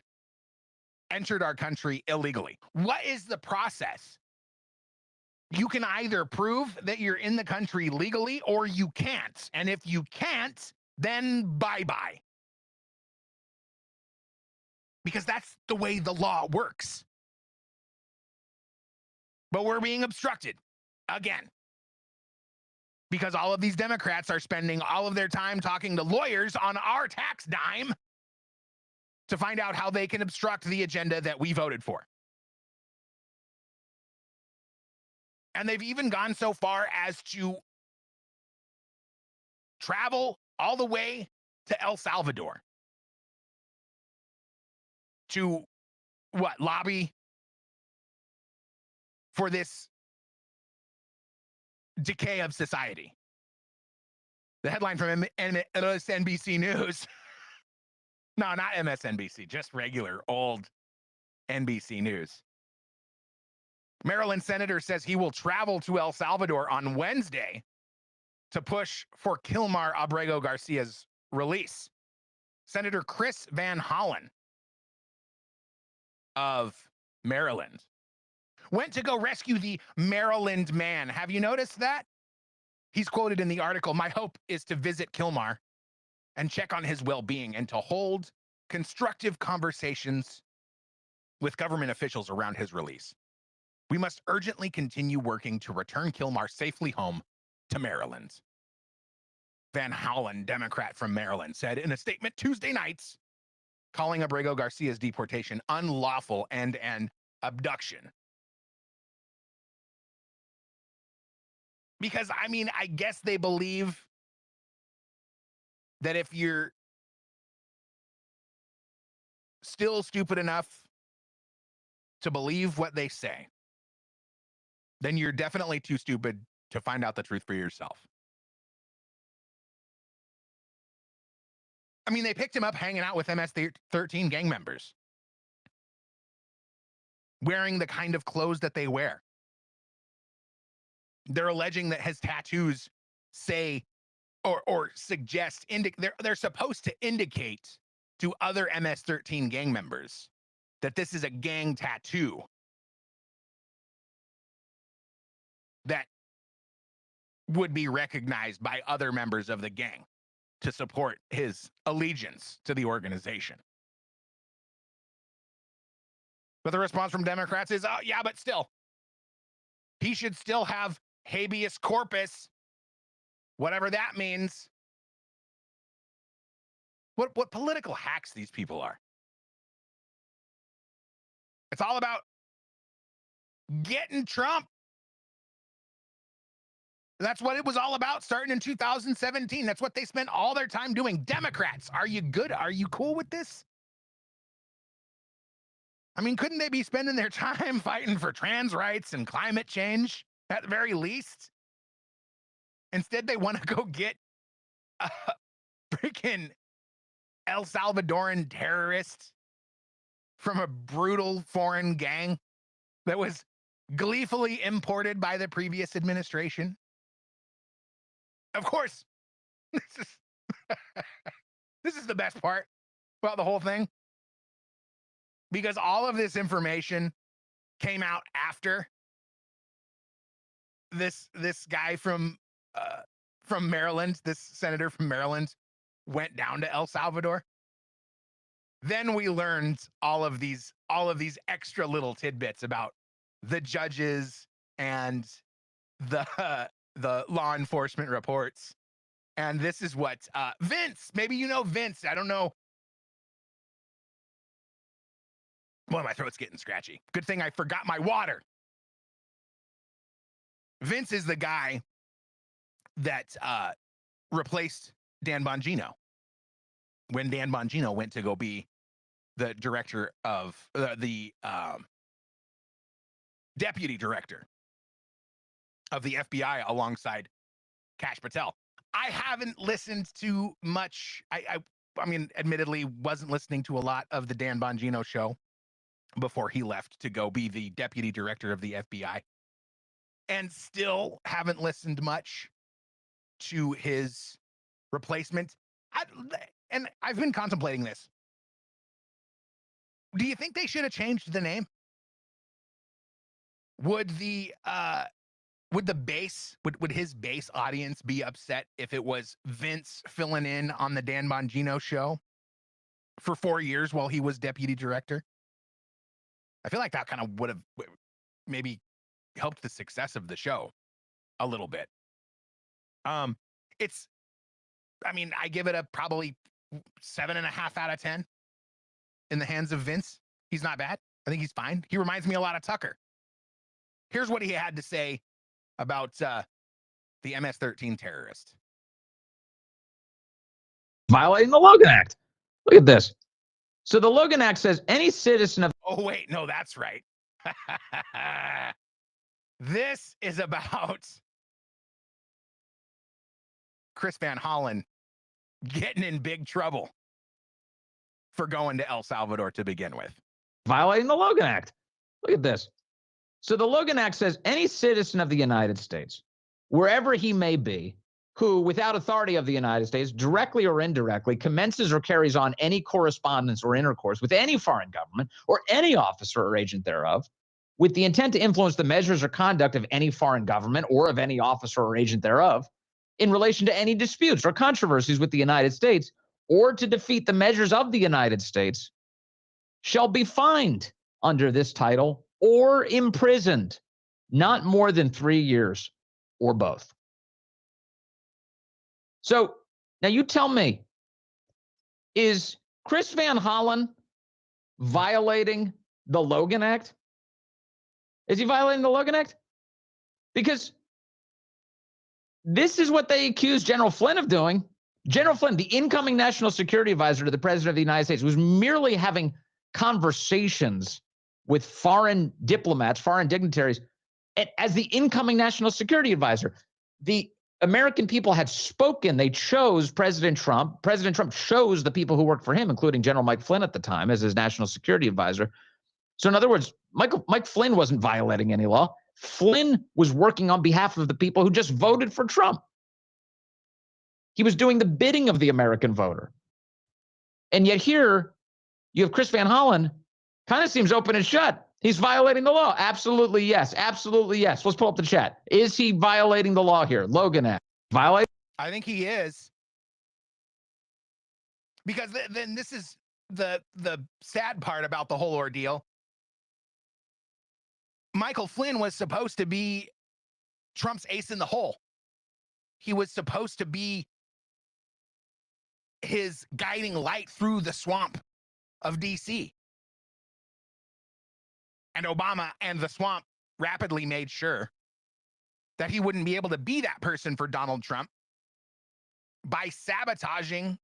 entered our country illegally? What is the process? You can either prove that you're in the country legally, or you can't. And if you can't, then bye-bye. Because that's the way the law works. But we're being obstructed again because all of these Democrats are spending all of their time talking to lawyers on our tax dime to find out how they can obstruct the agenda that we voted for. And they've even gone so far as to travel all the way to El Salvador to lobby for this decay of society. The headline from MSNBC News. No, not MSNBC, just regular old NBC News. Maryland senator says he will travel to El Salvador on Wednesday to push for Kilmar Abrego Garcia's release. Senator Chris Van Hollen of Maryland went to go rescue the Maryland man. Have you noticed that? He's quoted in the article, "My hope is to visit Kilmar and check on his well-being and to hold constructive conversations with government officials around his release. We must urgently continue working to return Kilmar safely home to Maryland." Van Hollen, Democrat from Maryland, said in a statement Tuesday nights, calling Abrego Garcia's deportation unlawful and an abduction. Because, I mean, I guess they believe that if you're still stupid enough to believe what they say, then you're definitely too stupid to find out the truth for yourself. I mean, they picked him up hanging out with MS-13 gang members, wearing the kind of clothes that they wear. They're alleging that his tattoos say or suggest, they're supposed to indicate to other MS-13 gang members that this is a gang tattoo that would be recognized by other members of the gang to support his allegiance to the organization. But the response from Democrats is, oh, yeah, but still, he should still have habeas corpus, whatever that means. What political hacks these people are. It's all about getting Trump. That's what it was all about starting in 2017. That's what they spent all their time doing. Democrats, are you good? Are you cool with this? I mean, couldn't they be spending their time fighting for trans rights and climate change at the very least? Instead, they want to go get a freaking El Salvadoran terrorist from a brutal foreign gang that was gleefully imported by the previous administration. Of course, this is the best part about the whole thing, because all of this information came out after this guy from Maryland, this senator from Maryland, went down to El Salvador. Then we learned all of these extra little tidbits about the judges and the law enforcement reports. And this is what Vince, maybe you know Vince, I don't know. Boy, my throat's getting scratchy. Good thing I forgot my water. Vince is the guy that replaced Dan Bongino when Dan Bongino went to go be the director of the deputy director of the FBI alongside Kash Patel. I haven't listened to much. I mean, admittedly, wasn't listening to a lot of the Dan Bongino show before he left to go be the deputy director of the FBI, and still haven't listened much to his replacement. And I've been contemplating this. Do you think they should have changed the name? Would his base audience be upset if it was Vince filling in on the Dan Bongino show for 4 years while he was deputy director? I feel like that kind of would have maybe helped the success of the show a little bit. It's, I mean, I give it a probably 7.5 out of 10 in the hands of Vince. He's not bad. I think he's fine. He reminds me a lot of Tucker. Here's what he had to say about the MS-13 terrorist. Violating the Logan Act. Look at this. So the Logan Act says any citizen of... Oh, wait, no, that's right. This is about Chris Van Hollen getting in big trouble for going to El Salvador to begin with. Violating the Logan Act. Look at this. So the Logan Act says any citizen of the United States, wherever he may be, who, without authority of the United States, directly or indirectly, commences or carries on any correspondence or intercourse with any foreign government or any officer or agent thereof, with the intent to influence the measures or conduct of any foreign government or of any officer or agent thereof, in relation to any disputes or controversies with the United States, or to defeat the measures of the United States, shall be fined under this title or imprisoned not more than 3 years or both. So now you tell me, is Chris Van Hollen violating the Logan Act? Is he violating the Logan Act? Because this is what they accused General Flynn of doing. General Flynn, the incoming national security advisor to the president of the United States, was merely having conversations with foreign diplomats, foreign dignitaries, as the incoming national security advisor. The American people had spoken. They chose President Trump. President Trump chose the people who worked for him, including General Mike Flynn at the time as his national security advisor. So in other words, Mike Flynn wasn't violating any law. Flynn was working on behalf of the people who just voted for Trump. He was doing the bidding of the American voter. And yet here, you have Chris Van Hollen, kind of seems open and shut. He's violating the law. Absolutely yes. Absolutely yes. Let's pull up the chat. Is he violating the law here? Logan Act. Violate? I think he is. Because then this is the sad part about the whole ordeal. Michael Flynn was supposed to be Trump's ace in the hole. He was supposed to be his guiding light through the swamp of DC. And Obama and the swamp rapidly made sure that he wouldn't be able to be that person for Donald Trump by sabotaging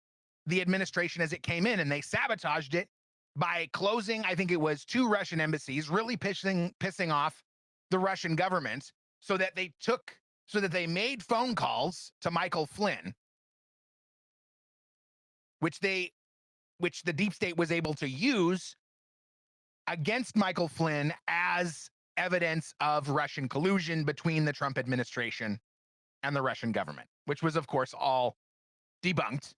the administration as it came in. And they sabotaged it by closing, I think it was 2 Russian embassies, really pissing off the Russian government so that they made phone calls to Michael Flynn, which the deep state was able to use against Michael Flynn as evidence of Russian collusion between the Trump administration and the Russian government, which was, of course, all debunked.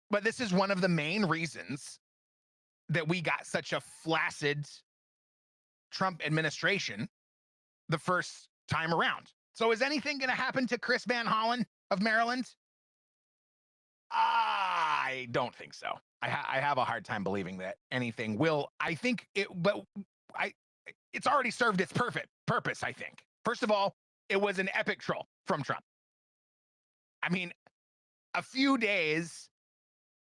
But this is one of the main reasons that we got such a flaccid Trump administration the first time around. So is anything going to happen to Chris Van Hollen of Maryland? I don't think so. I have a hard time believing that anything will. I think it, but it's already served its purpose, I think. First of all, it was an epic troll from Trump. I mean, a few days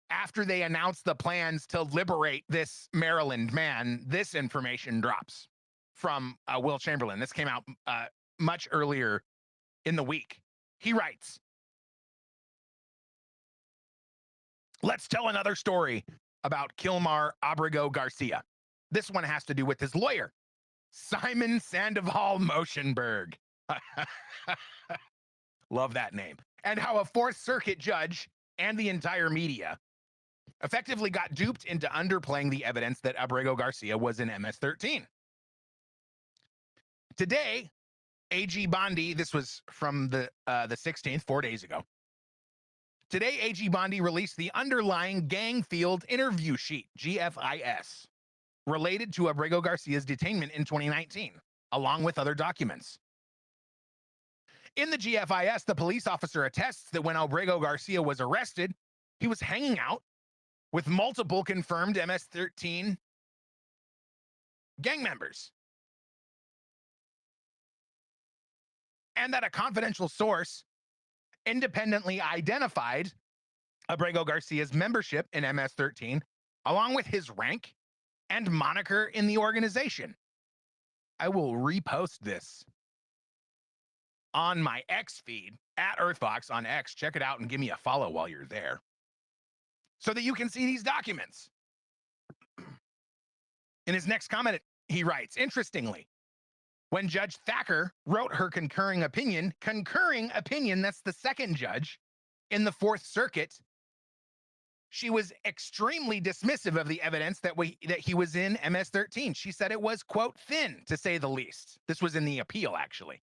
after they announced the plans to liberate this Maryland man, this information drops from Will Chamberlain. This came out much earlier in the week. He writes, "Let's tell another story about Kilmar Abrego Garcia. This one has to do with his lawyer, Simon Sandoval Motionberg." Love that name. And how a Fourth Circuit judge and the entire media effectively got duped into underplaying the evidence that Abrego Garcia was in MS-13. Today, AG Bondi, this was from the 16th, 4 days ago. Today, AG Bondi released the underlying gang field interview sheet, GFIS, related to Abrego Garcia's detainment in 2019, along with other documents. In the GFIS, the police officer attests that when Abrego Garcia was arrested, he was hanging out with multiple confirmed MS-13 gang members. And that a confidential source independently identified Abrego Garcia's membership in MS-13, along with his rank and moniker in the organization. I will repost this on my X feed, at earthvox on X. Check it out and give me a follow while you're there, so that you can see these documents. In his next comment, he writes, interestingly, when Judge Thacker wrote her concurring opinion, that's the second judge in the Fourth Circuit, she was extremely dismissive of the evidence that he was in MS-13. She said it was, quote, thin, to say the least. This was in the appeal, actually,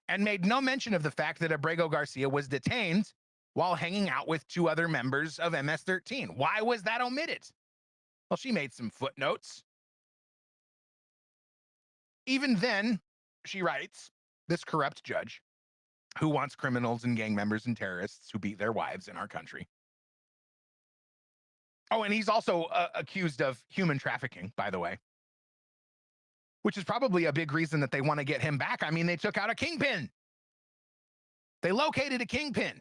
and made no mention of the fact that Abrego Garcia was detained while hanging out with two other members of MS-13. Why was that omitted? Well, she made some footnotes. Even then, she writes, this corrupt judge, who wants criminals and gang members and terrorists who beat their wives in our country. Oh, and he's also accused of human trafficking, by the way, which is probably a big reason that they want to get him back. I mean, they took out a kingpin. They located a kingpin.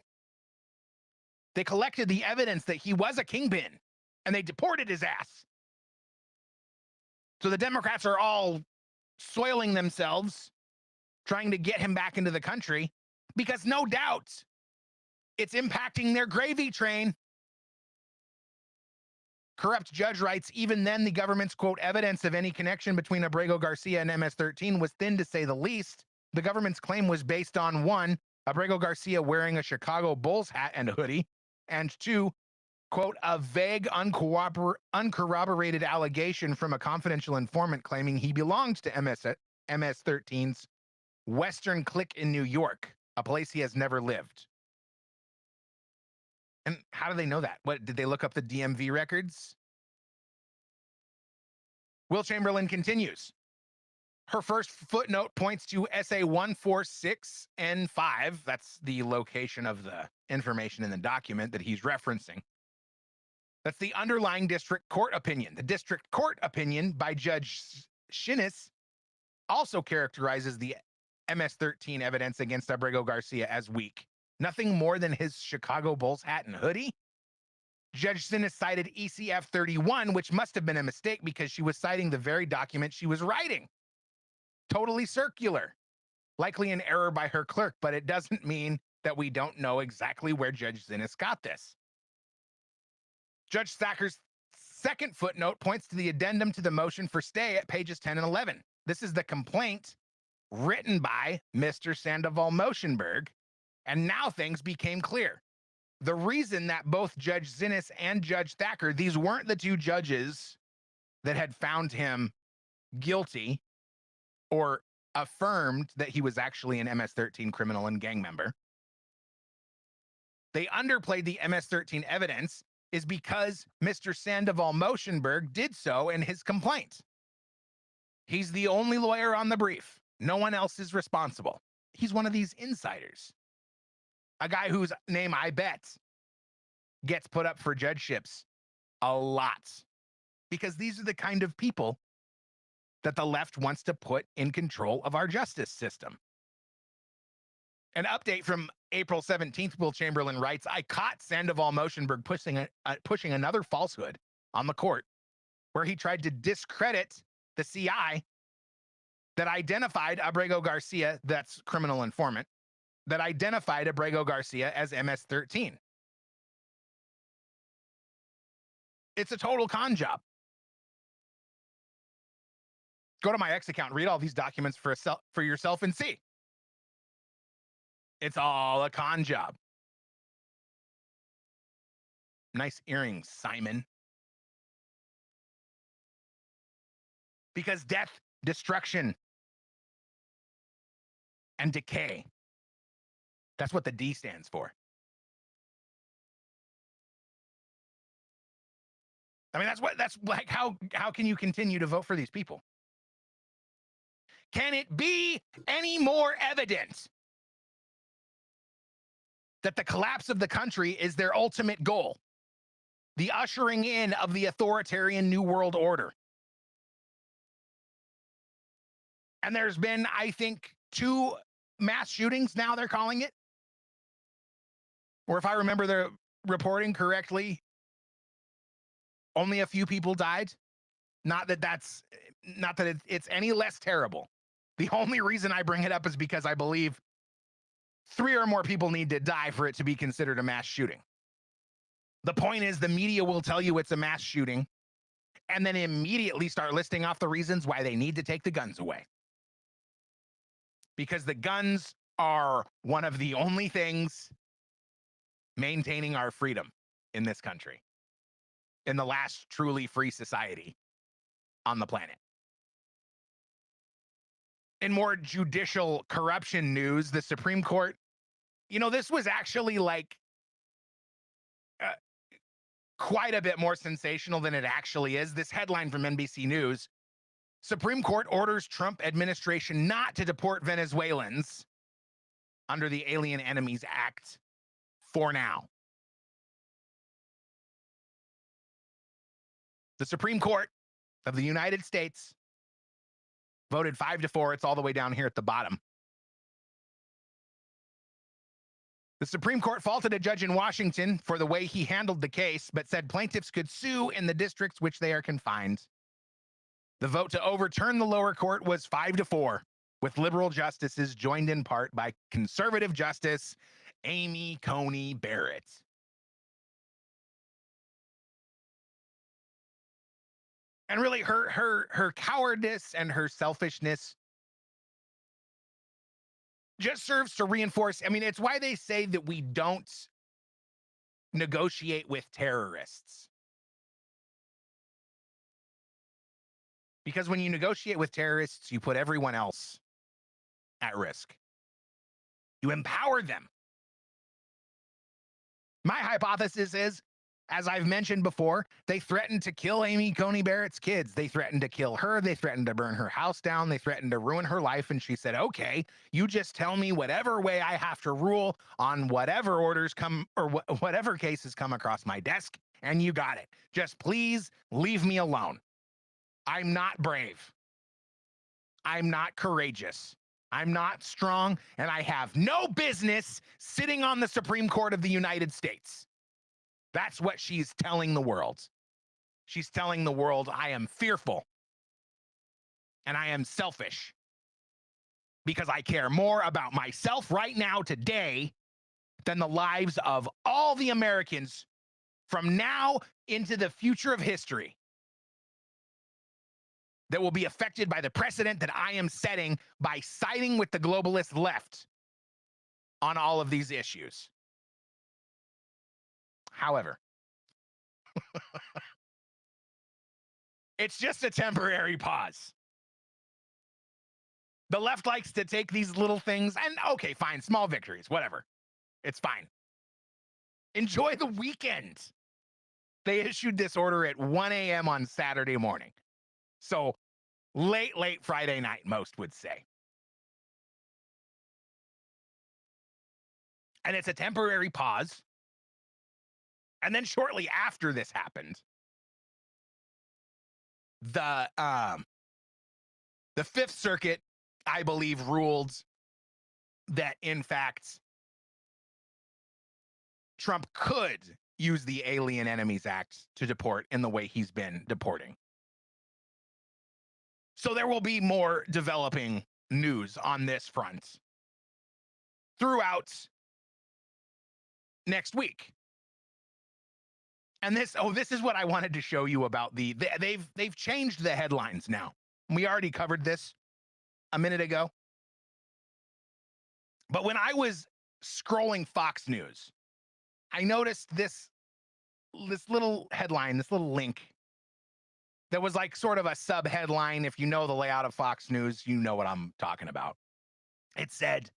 They collected the evidence that he was a kingpin, and they deported his ass. So the Democrats are all soiling themselves, trying to get him back into the country, because no doubt it's impacting their gravy train. Corrupt judge writes, even then, the government's, quote, evidence of any connection between Abrego Garcia and MS-13 was thin, to say the least. The government's claim was based on, one, Abrego Garcia wearing a Chicago Bulls hat and hoodie, and two, quote, a vague, uncorroborated allegation from a confidential informant claiming he belonged to MS-13's Western Clique in New York, a place he has never lived. And how do they know that? What, did they look up the DMV records? Will Chamberlain continues. Her first footnote points to SA 146N5. That's the location of the information in the document that he's referencing. That's the underlying district court opinion. The district court opinion by Judge Shinnis also characterizes the MS-13 evidence against Abrego Garcia as weak. Nothing more than his Chicago Bulls hat and hoodie. Judge Shinnis cited ECF 31, which must have been a mistake because she was citing the very document she was writing. Totally circular. Likely an error by her clerk, but it doesn't mean that we don't know exactly where Judge Shinnis got this. Judge Thacker's second footnote points to the addendum to the motion for stay at pages 10 and 11. This is the complaint written by Mr. Sandoval Motionberg, and now things became clear. The reason that both Judge Shinnis and Judge Thacker, these weren't the two judges that had found him guilty or affirmed that he was actually an MS-13 criminal and gang member. They underplayed the MS-13 evidence is because Mr. Sandoval Motionberg did so in his complaint. He's the only lawyer on the brief. No one else is responsible. He's one of these insiders. A guy whose name, I bet, gets put up for judgeships a lot. Because these are the kind of people that the left wants to put in control of our justice system. An update from April 17th, Will Chamberlain writes, I caught Sandoval Motionberg pushing another falsehood on the court, where he tried to discredit the CI that identified Abrego Garcia, that's criminal informant, that identified Abrego Garcia as MS-13. It's a total con job. Go to my X account, read all these documents for yourself and see. It's all a con job. Nice earrings, Simon. Because death, destruction, and decay. That's what the D stands for. I mean, that's like, how can you continue to vote for these people? Can it be any more evident that the collapse of the country is their ultimate goal? The ushering in of the authoritarian New World Order. And there's been, I think, 2 mass shootings now, they're calling it. or if I remember the reporting correctly, only a few people died. Not that it's any less terrible. The only reason I bring it up is because I believe 3 or more people need to die for it to be considered a mass shooting. The point is, the media will tell you it's a mass shooting and then immediately start listing off the reasons why they need to take the guns away. Because the guns are one of the only things maintaining our freedom in this country, in the last truly free society on the planet. In more judicial corruption news, the Supreme Court, this was actually like quite a bit more sensational than it actually is. This headline from NBC News: Supreme Court orders Trump administration not to deport Venezuelans under the Alien Enemies Act for now. The Supreme Court of the United States voted 5-4. It's all the way down here at the bottom. The Supreme Court faulted a judge in Washington for the way he handled the case, but said plaintiffs could sue in the districts which they are confined. The vote to overturn the lower court was 5-4, with liberal justices joined in part by conservative Justice Amy Coney Barrett. And really, her cowardice and her selfishness just serves to reinforce. I mean, it's why they say that we don't negotiate with terrorists. Because when you negotiate with terrorists, you put everyone else at risk. You empower them. My hypothesis is, as I've mentioned before, they threatened to kill Amy Coney Barrett's kids. They threatened to kill her. They threatened to burn her house down. They threatened to ruin her life. And she said, okay, you just tell me whatever way I have to rule on whatever orders come or whatever cases come across my desk. And you got it. Just please leave me alone. I'm not brave. I'm not courageous. I'm not strong. And I have no business sitting on the Supreme Court of the United States. That's what she's telling the world. She's telling the world, I am fearful and I am selfish because I care more about myself right now today than the lives of all the Americans from now into the future of history that will be affected by the precedent that I am setting by siding with the globalist left on all of these issues. However, it's just a temporary pause. The left likes to take these little things and, okay, fine, small victories, whatever. It's fine. Enjoy the weekend. They issued this order at 1 a.m. on Saturday morning. So late Friday night, most would say. And it's a temporary pause. And then shortly after this happened, the Fifth Circuit, I believe, ruled that, in fact, Trump could use the Alien Enemies Act to deport in the way he's been deporting. So there will be more developing news on this front throughout next week. And this is what I wanted to show you about they've changed the headlines now. We already covered this a minute ago. But when I was scrolling Fox News, I noticed this little headline, this little link that was like sort of a sub headline. If you know the layout of Fox News, you know what I'm talking about. It said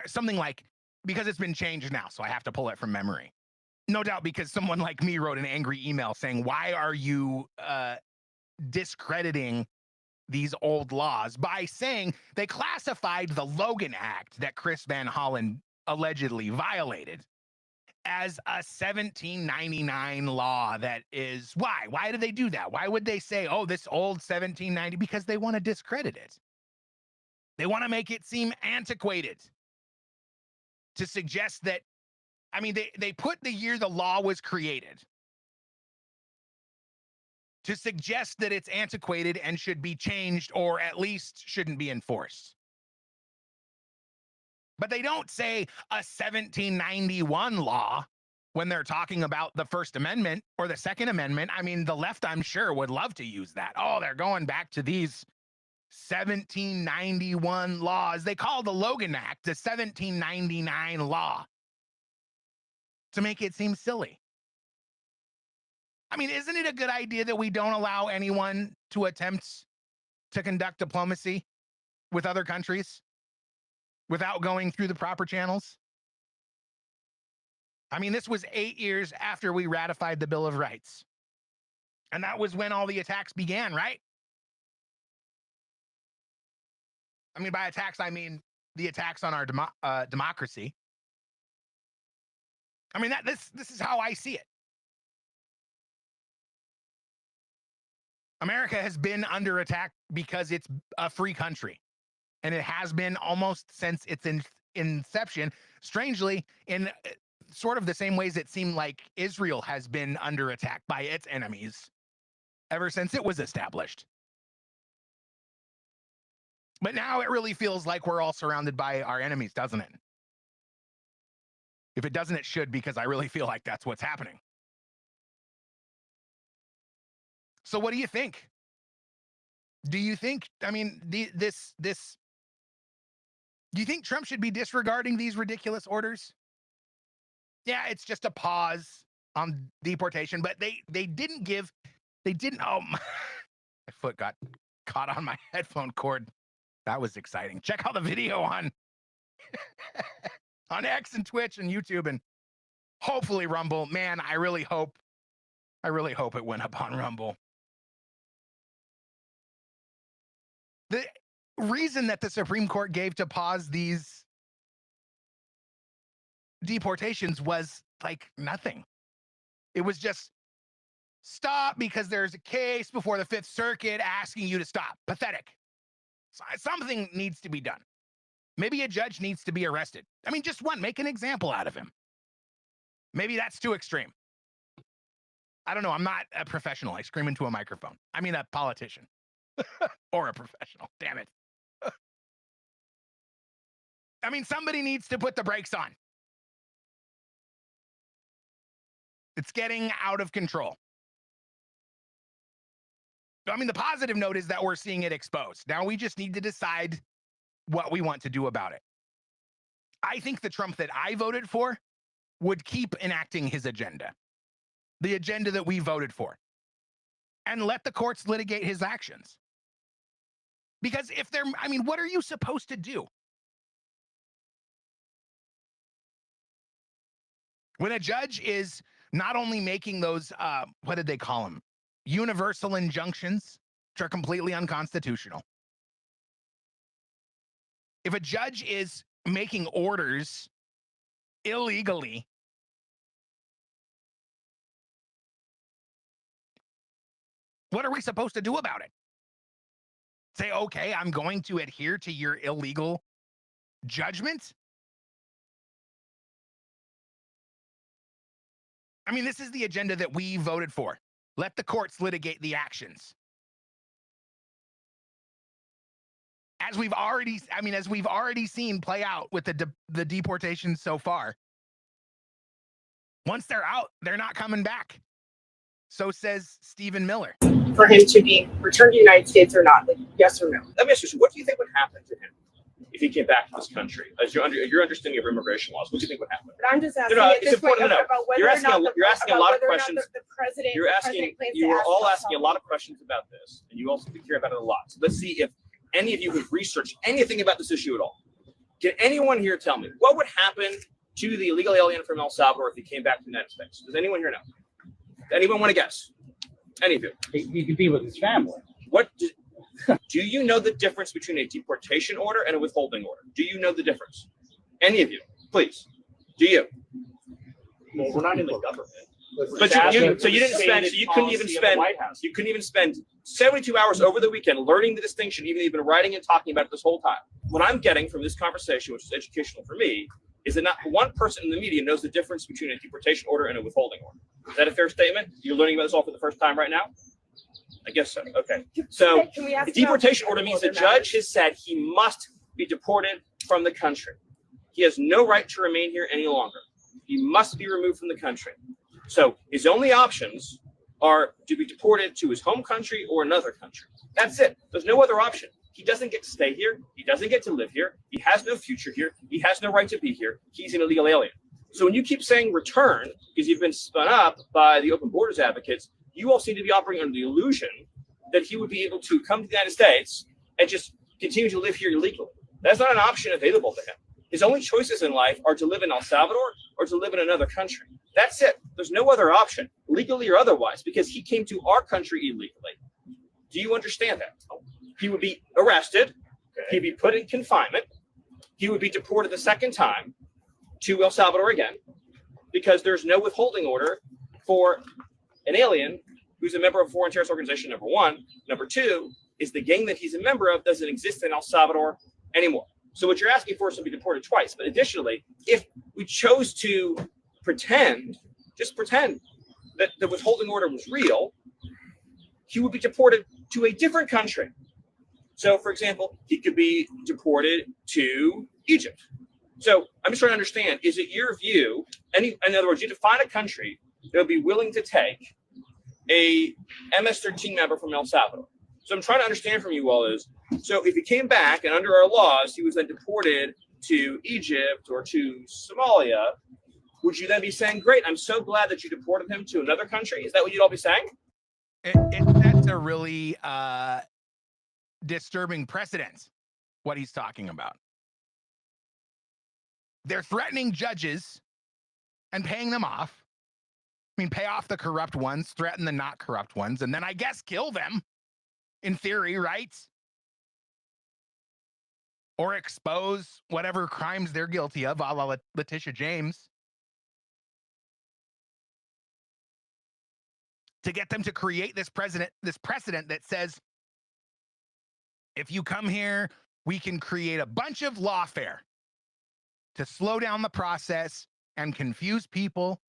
something like, because it's been changed now, so I have to pull it from memory. No doubt because someone like me wrote an angry email saying, why are you discrediting these old laws by saying they classified the Logan Act that Chris Van Hollen allegedly violated as a 1799 law that is, why did they do that? Why would they say, oh, this old 1790? Because they want to discredit it. They want to make it seem antiquated, to suggest that I mean, they put the year the law was created to suggest that it's antiquated and should be changed, or at least shouldn't be enforced. But they don't say a 1791 law when they're talking about the First Amendment or the Second Amendment. I mean, the left, I'm sure, would love to use that. Oh, they're going back to these 1791 laws. They call the Logan Act the 1799 law to make it seem silly. I mean, isn't it a good idea that we don't allow anyone to attempt to conduct diplomacy with other countries without going through the proper channels? I mean, this was 8 years after we ratified the Bill of Rights. And that was when all the attacks began, right? I mean, by attacks, I mean the attacks on our democracy. I mean, this is how I see it. America has been under attack because it's a free country. And it has been almost since its inception. Strangely, in sort of the same ways it seemed like Israel has been under attack by its enemies ever since it was established. But now it really feels like we're all surrounded by our enemies, doesn't it? If it doesn't, it should, because I really feel like that's what's happening. So what do you think? Do you think, I mean, do you think Trump should be disregarding these ridiculous orders? Yeah, it's just a pause on deportation, but they didn't, oh, my foot got caught on my headphone cord. That was exciting. Check out the video on on X and Twitch and YouTube and hopefully Rumble. Man, I really hope it went up on Rumble. The reason that the Supreme Court gave to pause these deportations was like nothing. It was just stop because there's a case before the Fifth Circuit asking you to stop. Pathetic. Something needs to be done. Maybe a judge needs to be arrested. I mean, just one, make an example out of him. Maybe that's too extreme. I don't know. I'm not a professional. I scream into a microphone. I mean, a politician or a professional. Damn it. I mean, somebody needs to put the brakes on. It's getting out of control. I mean, the positive note is that we're seeing it exposed. Now we just need to decide what we want to do about it. I think the Trump that I voted for would keep enacting his agenda, the agenda that we voted for, and let the courts litigate his actions. Because if they're, I mean, what are you supposed to do? When a judge is not only making those, what did they call them? Universal injunctions, which are completely unconstitutional. If a judge is making orders illegally, what are we supposed to do about it? Say, okay, I'm going to adhere to your illegal judgment? I mean, this is the agenda that we voted for. Let the courts litigate the actions. As we've already seen play out with the deportations so far. Once they're out, they're not coming back. So says Stephen Miller. For him to be returned to the United States or not, like yes or no? Let me ask you, what do you think would happen to him if he came back to this country? As your understanding of immigration laws, what do you think would happen? But I'm just asking at this point about whether you're or asking, not you're asking a lot of questions. The president, you're asking. You are all asking a lot of questions about this, and you also care about it a lot. So let's see if any of you have researched anything about this issue at all. Can anyone here tell me what would happen to the illegal alien from El Salvador if he came back to the United States? Does anyone here know? Anyone want to guess? Any of you? He could be with his family. What do you know the difference between a deportation order and a withholding order? Do you know the difference? Any of you, please. Do you? Well, we're not in the government. But you couldn't even spend 72 hours over the weekend learning the distinction, even though you've been writing and talking about it this whole time. What I'm getting from this conversation, which is educational for me, is that not one person in the media knows the difference between a deportation order and a withholding order. Is that a fair statement? You're learning about this all for the first time right now? I guess so. Okay. So a deportation order means the judge has said he must be deported from the country. He has no right to remain here any longer. He must be removed from the country. So his only options are to be deported to his home country or another country. That's it. There's no other option. He doesn't get to stay here. He doesn't get to live here. He has no future here. He has no right to be here. He's an illegal alien. So when you keep saying return, because you've been spun up by the open borders advocates, you all seem to be operating under the illusion that he would be able to come to the United States and just continue to live here illegally. That's not an option available to him. His only choices in life are to live in El Salvador or to live in another country. That's it. There's no other option, legally or otherwise, because he came to our country illegally. Do you understand that? He would be arrested. He'd be put in confinement. He would be deported the second time to El Salvador again, because there's no withholding order for an alien who's a member of a foreign terrorist organization, number one. Number two is the gang that he's a member of doesn't exist in El Salvador anymore. So what you're asking for is to be deported twice. But additionally, if we chose to pretend, just pretend that the withholding order was real, he would be deported to a different country. So, for example, he could be deported to Egypt. So I'm just trying to understand, is it your view, in other words, you define a country that would be willing to take a MS-13 member from El Salvador. So I'm trying to understand from you all is, so if he came back and under our laws, he was then deported to Egypt or to Somalia, would you then be saying, great, I'm so glad that you deported him to another country? Is that what you'd all be saying? That's a really disturbing precedent, what he's talking about. They're threatening judges and paying them off. I mean, pay off the corrupt ones, threaten the not corrupt ones, and then I guess kill them, in theory, right? Or expose whatever crimes they're guilty of, a la Letitia James, to get them to create this precedent that says, if you come here, we can create a bunch of lawfare to slow down the process and confuse people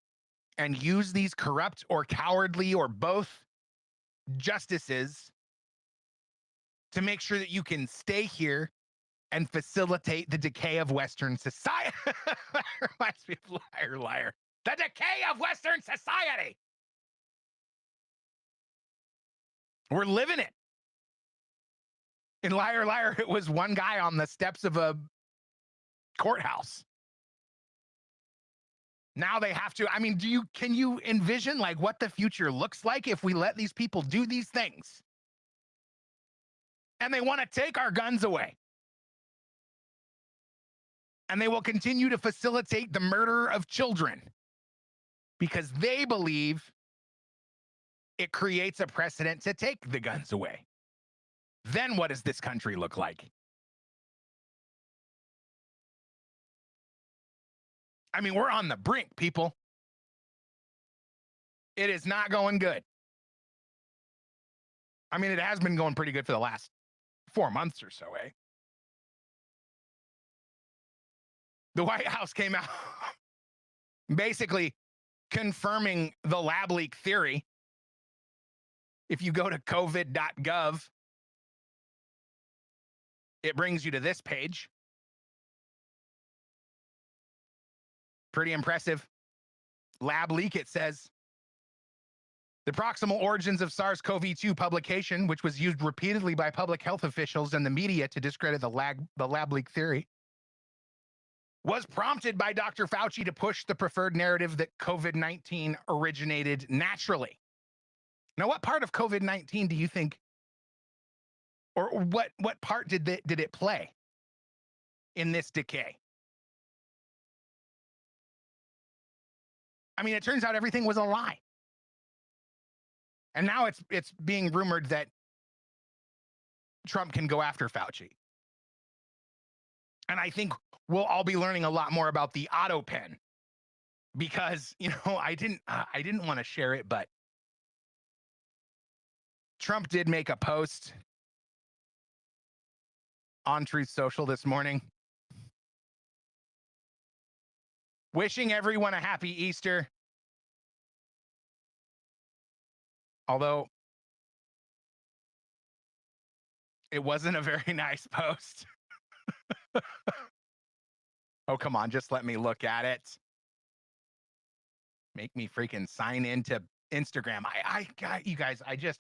and use these corrupt or cowardly or both justices to make sure that you can stay here and facilitate the decay of Western society. Reminds me of Liar, Liar. The decay of Western society. We're living it. In Liar, Liar, it was one guy on the steps of a courthouse. Now they have to, I mean, can you envision like what the future looks like if we let these people do these things? And they want to take our guns away. And they will continue to facilitate the murder of children because they believe it creates a precedent to take the guns away. Then what does this country look like? I mean, we're on the brink, people. It is not going good. I mean, it has been going pretty good for the last 4 months or so, eh? The White House came out basically confirming the lab leak theory. If you go to covid.gov, it brings you to this page. Pretty impressive. Lab leak, it says. The proximal origins of SARS-CoV-2 publication, which was used repeatedly by public health officials and the media to discredit the lab leak theory, was prompted by Dr. Fauci to push the preferred narrative that COVID-19 originated naturally. Now, what part of COVID-19 do you think, or what part did it play in this decay? I mean, it turns out everything was a lie. And now it's being rumored that Trump can go after Fauci. And I think we'll all be learning a lot more about the auto pen because, you know, I didn't want to share it, but Trump did make a post on Truth Social this morning. Wishing everyone a happy Easter. Although it wasn't a very nice post. Oh, come on, just let me look at it. Make me freaking sign into Instagram. I got you guys, I just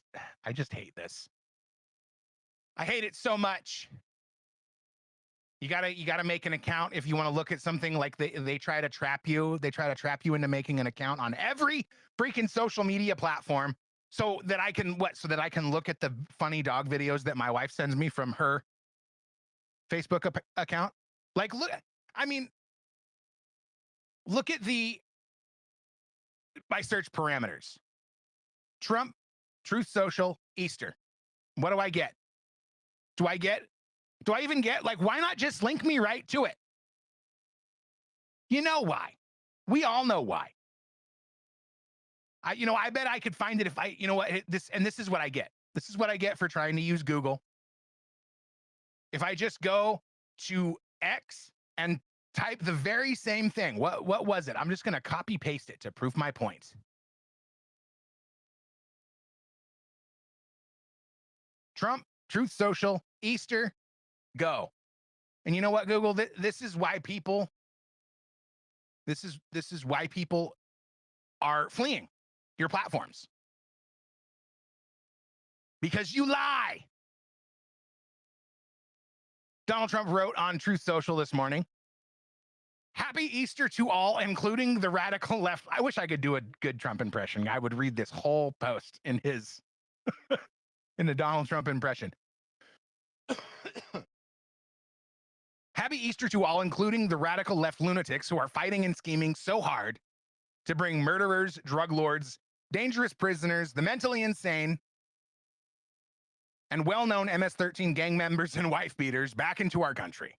hate this. I hate it so much. You gotta make an account if you want to look at something. Like they try to trap you. They try to trap you into making an account on every freaking social media platform so that I can look at the funny dog videos that my wife sends me from her Facebook account. Like, look at my search parameters. Trump, Truth Social, Easter. What do I get? Do I even get, like, why not just link me right to it? You know why. We all know why. I bet I could find it if this is what I get. This is what I get for trying to use Google. If I just go to X and type the very same thing, what was it? I'm just going to copy paste it to prove my point. Trump, Truth Social, Easter, go. And you know what, Google? This is why people are fleeing your platforms. Because you lie. Donald Trump wrote on Truth Social this morning, "Happy Easter to all, including the radical left." I wish I could do a good Trump impression. I would read this whole post in his in the Donald Trump impression. Happy Easter to all, including the radical left lunatics who are fighting and scheming so hard to bring murderers, drug lords, dangerous prisoners, the mentally insane, and well-known MS-13 gang members and wife beaters back into our country.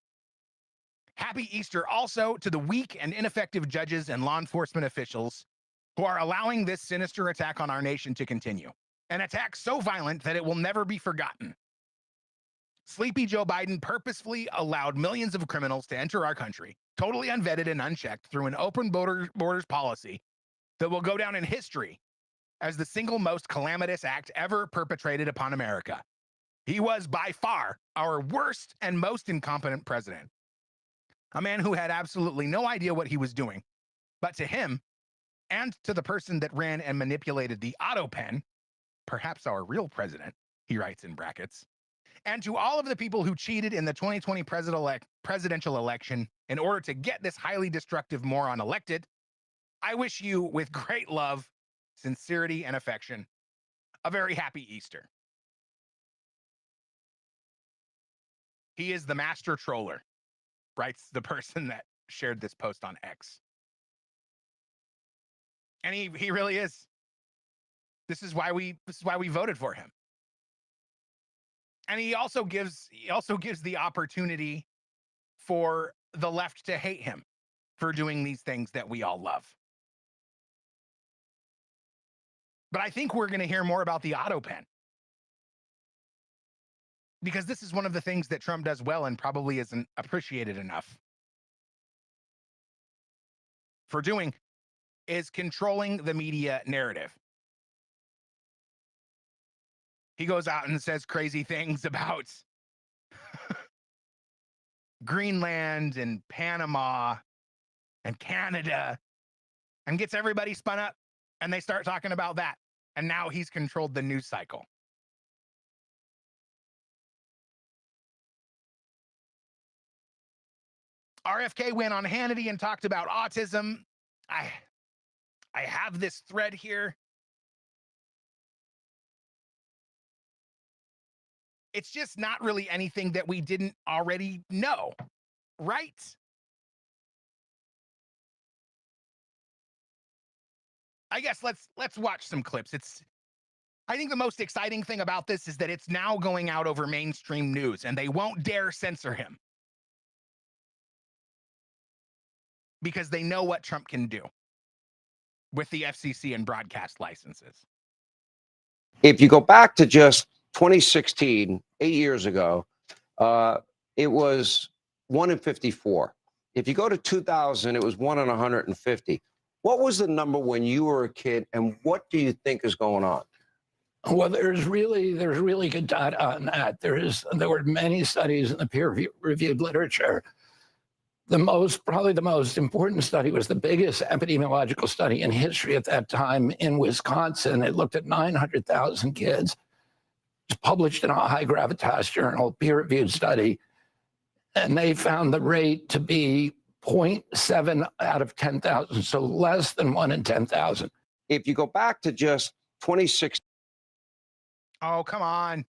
Happy Easter also to the weak and ineffective judges and law enforcement officials who are allowing this sinister attack on our nation to continue. An attack so violent that it will never be forgotten. Sleepy Joe Biden purposefully allowed millions of criminals to enter our country, totally unvetted and unchecked, through an open borders policy that will go down in history as the single most calamitous act ever perpetrated upon America. He was by far our worst and most incompetent president. A man who had absolutely no idea what he was doing. But to him, and to the person that ran and manipulated the auto pen, perhaps our real president, he writes in brackets, and to all of the people who cheated in the 2020 presidential election in order to get this highly destructive moron elected, I wish you, with great love, sincerity, and affection, a very happy Easter. He is the master troller, writes the person that shared this post on X. And he really is. This is why we voted for him. And he also gives the opportunity for the left to hate him for doing these things that we all love. But I think we're going to hear more about the auto pen, because this is one of the things that Trump does well and probably isn't appreciated enough for doing, is controlling the media narrative. He goes out and says crazy things about Greenland and Panama and Canada and gets everybody spun up, and they start talking about that. And now he's controlled the news cycle. RFK went on Hannity and talked about autism. I have this thread here. It's just not really anything that we didn't already know, right? I guess let's watch some clips. I think the most exciting thing about this is that it's now going out over mainstream news, and they won't dare censor him because they know what Trump can do with the FCC and broadcast licenses. If you go back to just 2016, 8 years ago, it was 1 in 54. If you go to 2000, it was 1 in 150. What was the number when you were a kid, and what do you think is going on? Well, there's really good data on that. There were many studies in the peer-reviewed literature. Probably the most important study was the biggest epidemiological study in history at that time in Wisconsin. It looked at 900,000 kids. It was published in a high gravitas journal, peer-reviewed study, and they found the rate to be 0.7 out of 10,000, so less than 1 in 10,000. If you go back to just 2016. Oh, come on.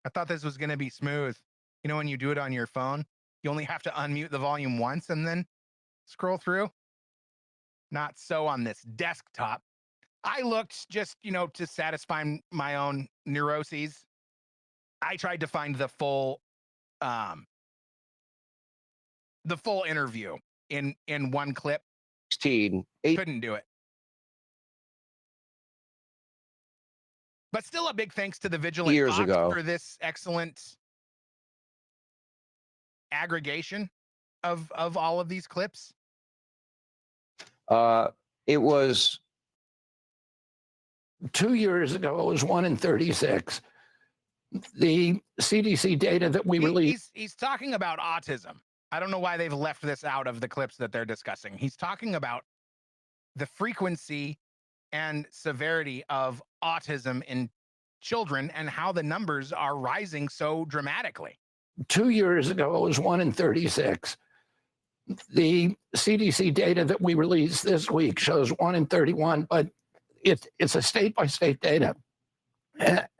I thought this was going to be smooth. You know, when you do it on your phone, you only have to unmute the volume once and then scroll through. Not so on this desktop. I looked just, to satisfy my own neuroses. I tried to find the full interview in one clip. 16. Couldn't do it. But still a big thanks to the Vigilant Years Fox ago. for this excellent aggregation of all of these clips. It was 2 years ago, it was 1 in 36. The CDC data that we released. He's talking about autism. I don't know why they've left this out of the clips that they're discussing. He's talking about the frequency and severity of autism in children and how the numbers are rising so dramatically. 2 years ago, it was 1 in 36. The CDC data that we released this week shows 1 in 31, but it's a state-by-state data.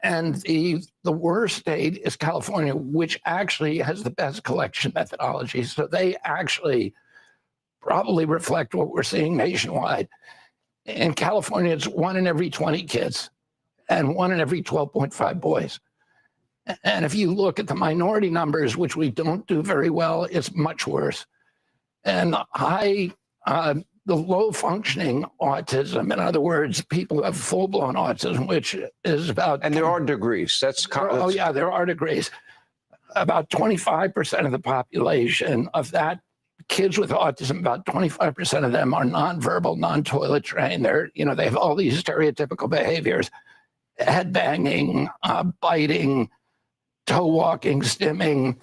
And the worst state is California, which actually has the best collection methodology. So they actually probably reflect what we're seeing nationwide. In California, it's 1 in every 20 kids and 1 in every 12.5 boys. And if you look at the minority numbers, which we don't do very well, it's much worse. And the low functioning autism, in other words, people who have full-blown autism, which is about... And there are degrees. Oh, yeah, there are degrees. About 25% of the population of that, kids with autism, about 25% of them are nonverbal, non-toilet trained. They have all these stereotypical behaviors, head banging, biting, toe walking, stimming,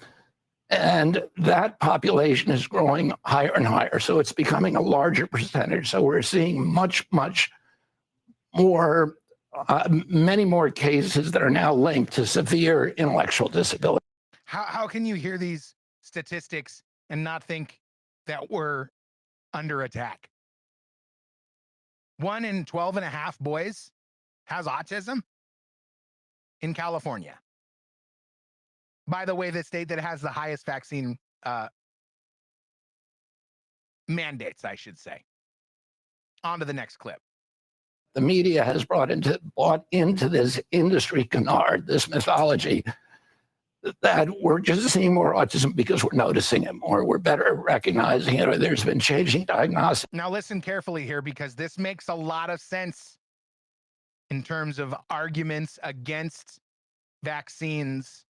and that population is growing higher and higher. So it's becoming a larger percentage. So we're seeing much more, many more cases that are now linked to severe intellectual disability. How can you hear these statistics and not think that we're under attack? 1 in 12.5 boys has autism in California. By the way, the state that has the highest vaccine mandates, I should say. On to the next clip. The media has bought into this industry canard, this mythology, that we're just seeing more autism because we're noticing it more, we're better at recognizing it, or there's been changing diagnostics. Now listen carefully here, because this makes a lot of sense in terms of arguments against vaccines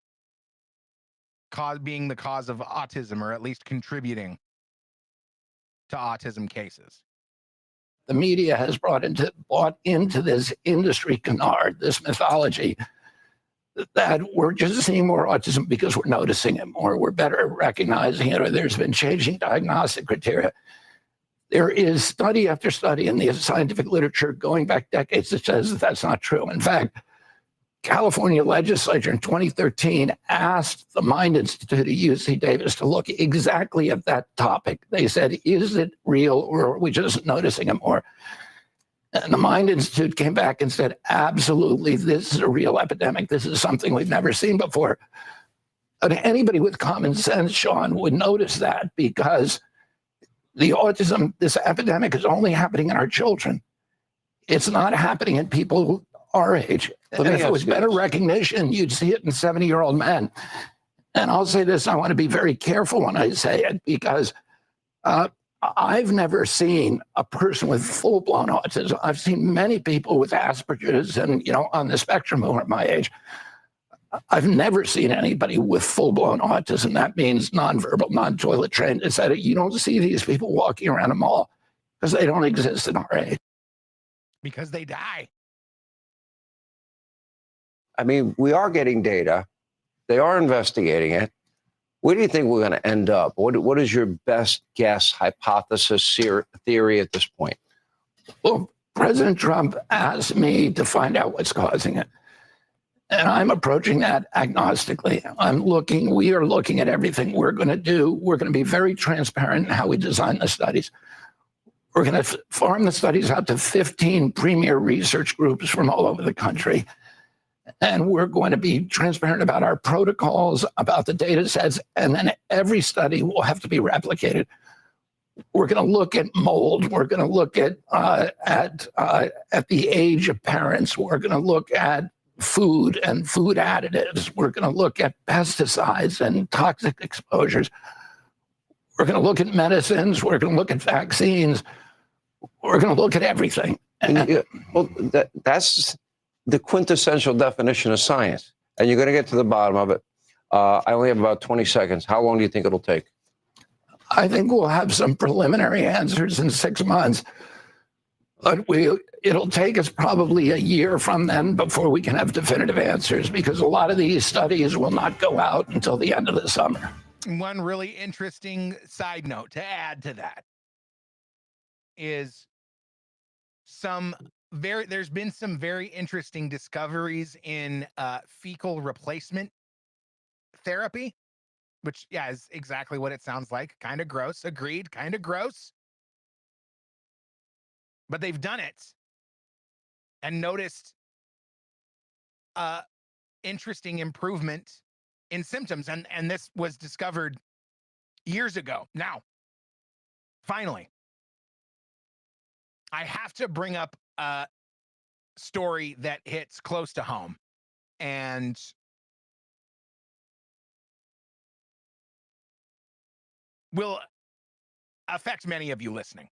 being the cause of autism, or at least contributing to autism cases. The media has bought into this industry canard, this mythology, that we're just seeing more autism because we're noticing it more, we're better at recognizing it, or there's been changing diagnostic criteria. There is study after study in the scientific literature going back decades that says that that's not true. In fact, California legislature in 2013 asked the Mind Institute at UC Davis to look exactly at that topic. They said, is it real, or are we just noticing it more? And the Mind Institute came back and said, absolutely, this is a real epidemic. This is something we've never seen before. But anybody with common sense, Sean, would notice that, because the autism, this epidemic, is only happening in our children. It's not happening in people our age. And if it was better recognition, you'd see it in 70-year-old men. And I'll say this, I want to be very careful when I say it, because I've never seen a person with full-blown autism. I've seen many people with Asperger's and, on the spectrum who are my age. I've never seen anybody with full-blown autism. That means nonverbal, non-toilet trained. It's that you don't see these people walking around a mall because they don't exist in our age. Because they die. I mean, we are getting data. They are investigating it. Where do you think we're going to end up? What is your best guess, hypothesis, theory at this point? Well, President Trump asked me to find out what's causing it. And I'm approaching that agnostically. We are looking at everything we're going to do. We're going to be very transparent in how we design the studies. We're going to farm the studies out to 15 premier research groups from all over the country. And we're going to be transparent about our protocols, about the data sets, and then every study will have to be replicated. We're going to look at mold. We're going to look at the age of parents. We're going to look at food and food additives. We're going to look at pesticides and toxic exposures. We're going to look at medicines. We're going to look at vaccines. We're going to look at everything. Well, that's the quintessential definition of science. And you're going to get to the bottom of it. I only have about 20 seconds. How long do you think it'll take? I think we'll have some preliminary answers in 6 months. But it'll take us probably a year from then before we can have definitive answers, because a lot of these studies will not go out until the end of the summer. One really interesting side note to add to that is there's been some very interesting discoveries in fecal replacement therapy, which, yeah, is exactly what it sounds like. Kind of gross. Agreed. Kind of gross. But they've done it and noticed interesting improvement in symptoms. And this was discovered years ago. Now, finally, I have to bring up a story that hits close to home and will affect many of you listening.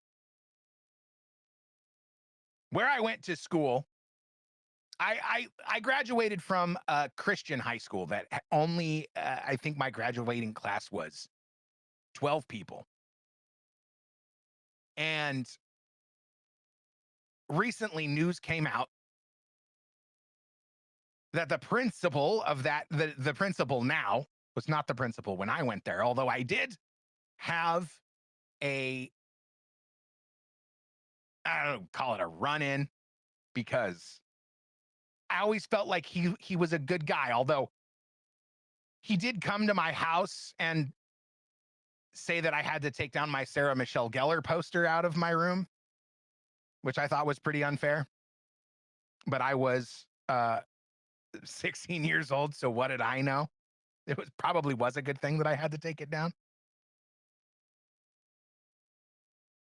Where I went to school, I graduated from a Christian high school that only, I think my graduating class was 12 people. And recently news came out that the principal of that, the principal now was not the principal when I went there, although I did have I don't know, call it a run-in, because I always felt like he was a good guy, although he did come to my house and say that I had to take down my Sarah Michelle Gellar poster out of my room, which I thought was pretty unfair. But I was 16 years old, so what did I know? It probably was a good thing that I had to take it down.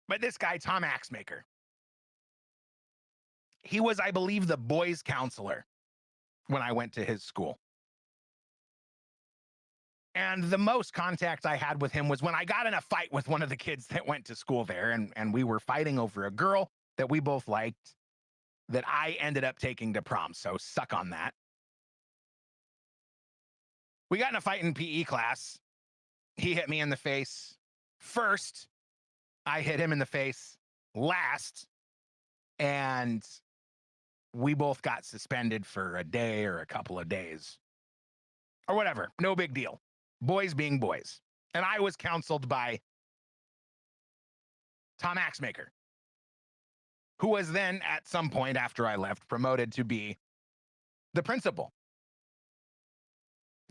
But this guy, Tom Axmaker, he was, I believe, the boys' counselor when I went to his school. And the most contact I had with him was when I got in a fight with one of the kids that went to school there, and we were fighting over a girl that we both liked that I ended up taking to prom, so suck on that. We got in a fight in PE class. He hit me in the face first. I hit him in the face last. And we both got suspended for a day or a couple of days. Or whatever. No big deal. Boys being boys. And I was counseled by Tom Axmaker, who was then, at some point after I left, promoted to be the principal.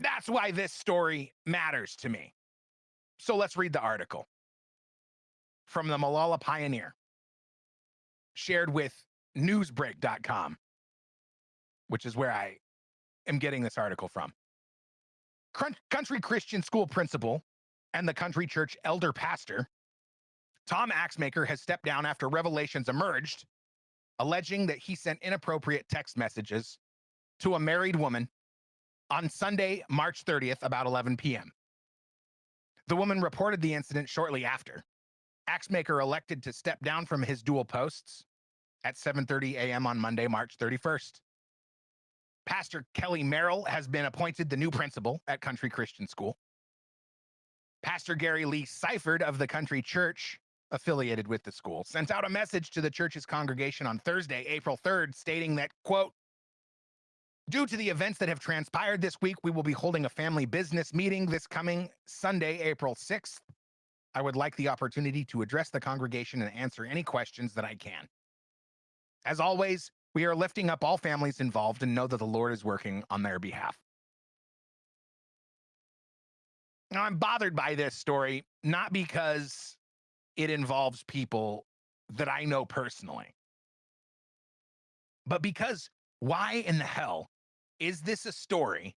That's why this story matters to me. So let's read the article from the Malala Pioneer, shared with newsbreak.com, which is where I am getting this article from. Country Christian school principal and the country church elder pastor, Tom Axmaker, has stepped down after revelations emerged, alleging that he sent inappropriate text messages to a married woman on Sunday, March 30th, about 11 p.m. The woman reported the incident shortly after. Axmaker elected to step down from his dual posts at 7:30 a.m. on Monday, March 31st. Pastor Kelly Merrill has been appointed the new principal at Country Christian School. Pastor Gary Lee Seifert of the Country Church, affiliated with the school, sent out a message to the church's congregation on Thursday, April 3rd, stating that, quote, due to the events that have transpired this week, we will be holding a family business meeting this coming Sunday, April 6th. I would like the opportunity to address the congregation and answer any questions that I can. As always, we are lifting up all families involved and know that the Lord is working on their behalf. Now, I'm bothered by this story, not because it involves people that I know personally, but because why in the hell is this a story